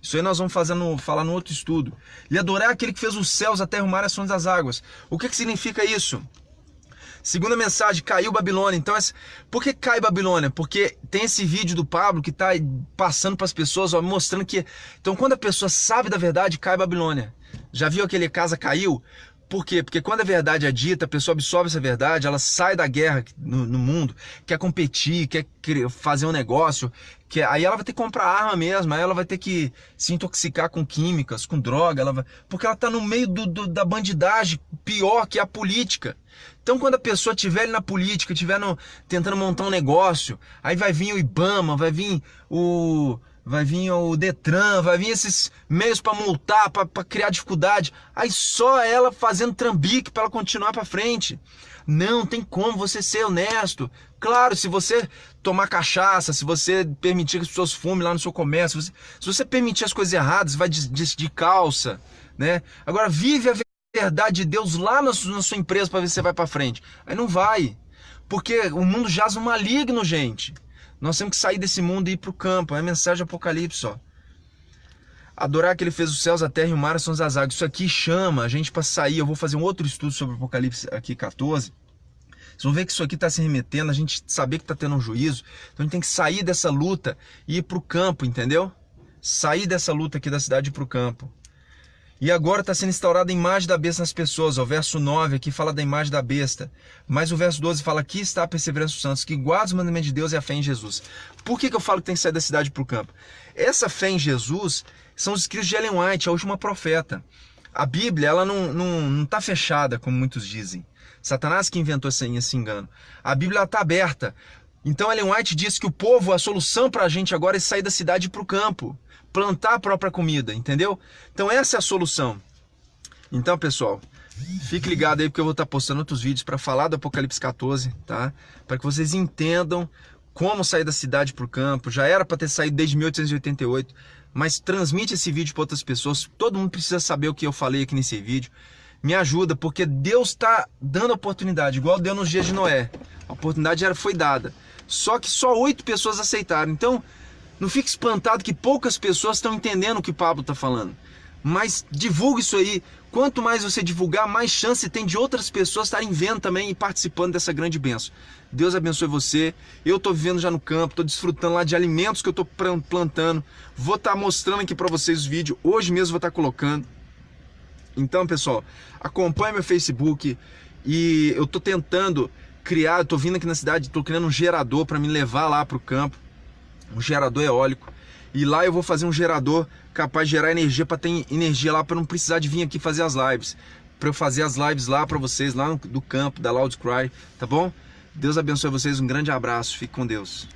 Speaker 1: Isso aí nós vamos falar no outro estudo. E adorar aquele que fez os céus, a terra, o mar e as fontes das águas. O que significa isso? Segunda mensagem, caiu Babilônia. Então, por que cai Babilônia? Porque tem esse vídeo do Pablo que está passando para as pessoas, ó, mostrando que... Então, quando a pessoa sabe da verdade, cai Babilônia. Já viu aquele casa caiu? Por quê? Porque quando a verdade é dita, a pessoa absorve essa verdade, ela sai da guerra no mundo, quer competir, quer fazer um negócio, aí ela vai ter que comprar arma mesmo, aí ela vai ter que se intoxicar com químicas, com droga, porque ela está no meio da bandidagem, pior que a política. Então, quando a pessoa estiver ali na política, estiver tentando montar um negócio, aí vai vir o IBAMA, vai vir o Detran, vai vir esses meios para multar, para criar dificuldade. Aí só ela fazendo trambique para ela continuar para frente. Não tem como você ser honesto. Claro, se você tomar cachaça, se você permitir que as pessoas fumem lá no seu comércio, se você permitir as coisas erradas, vai de calça, né? Agora, vive a verdade de Deus lá na sua empresa para ver se você vai para frente. Aí não vai, porque o mundo jaz no maligno, gente. Nós temos que sair desse mundo e ir para o campo. É a mensagem do Apocalipse, ó. Adorar que ele fez os céus, a terra e o mar são as águas. Isso aqui chama a gente para sair. Eu vou fazer um outro estudo sobre o Apocalipse aqui 14. Vocês vão ver que isso aqui está se remetendo, a gente saber que está tendo um juízo. Então a gente tem que sair dessa luta e ir para o campo, entendeu? Sair dessa luta aqui da cidade e ir para o campo. E agora está sendo instaurada a imagem da besta nas pessoas. O verso 9 aqui fala da imagem da besta. Mas o verso 12 fala: aqui está a perseverança dos santos, que guarda os mandamentos de Deus e a fé em Jesus. Por que eu falo que tem que sair da cidade para o campo? Essa fé em Jesus são os escritos de Ellen White, a última profeta. A Bíblia ela não está fechada, como muitos dizem. Satanás que inventou esse engano. A Bíblia está aberta. Então Ellen White diz que o povo, a solução para a gente agora é sair da cidade para o campo. Plantar a própria comida, entendeu? Então essa é a solução. Então, pessoal, fique ligado aí porque eu vou estar postando outros vídeos para falar do Apocalipse 14, tá? Para que vocês entendam como sair da cidade para o campo. Já era para ter saído desde 1888, mas transmite esse vídeo para outras pessoas. Todo mundo precisa saber o que eu falei aqui nesse vídeo. Me ajuda, porque Deus está dando oportunidade, igual deu nos dias de Noé. A oportunidade já foi dada. Só que só 8 pessoas aceitaram. Então, não fique espantado que poucas pessoas estão entendendo o que o Pablo está falando. Mas divulgue isso aí. Quanto mais você divulgar, mais chance tem de outras pessoas estarem vendo também e participando dessa grande bênção. Deus abençoe você. Eu estou vivendo já no campo, estou desfrutando lá de alimentos que eu estou plantando. Vou estar mostrando aqui para vocês os vídeos. Hoje mesmo vou estar colocando. Então, pessoal, acompanhe meu Facebook. E eu estou tentando criar, eu estou vindo aqui na cidade, estou criando um gerador para me levar lá para o campo. Um gerador eólico, e lá eu vou fazer um gerador capaz de gerar energia para ter energia lá, para não precisar de vir aqui fazer as lives, para eu fazer as lives lá para vocês, lá do campo, da Loud Cry, tá bom? Deus abençoe vocês, um grande abraço, fique com Deus.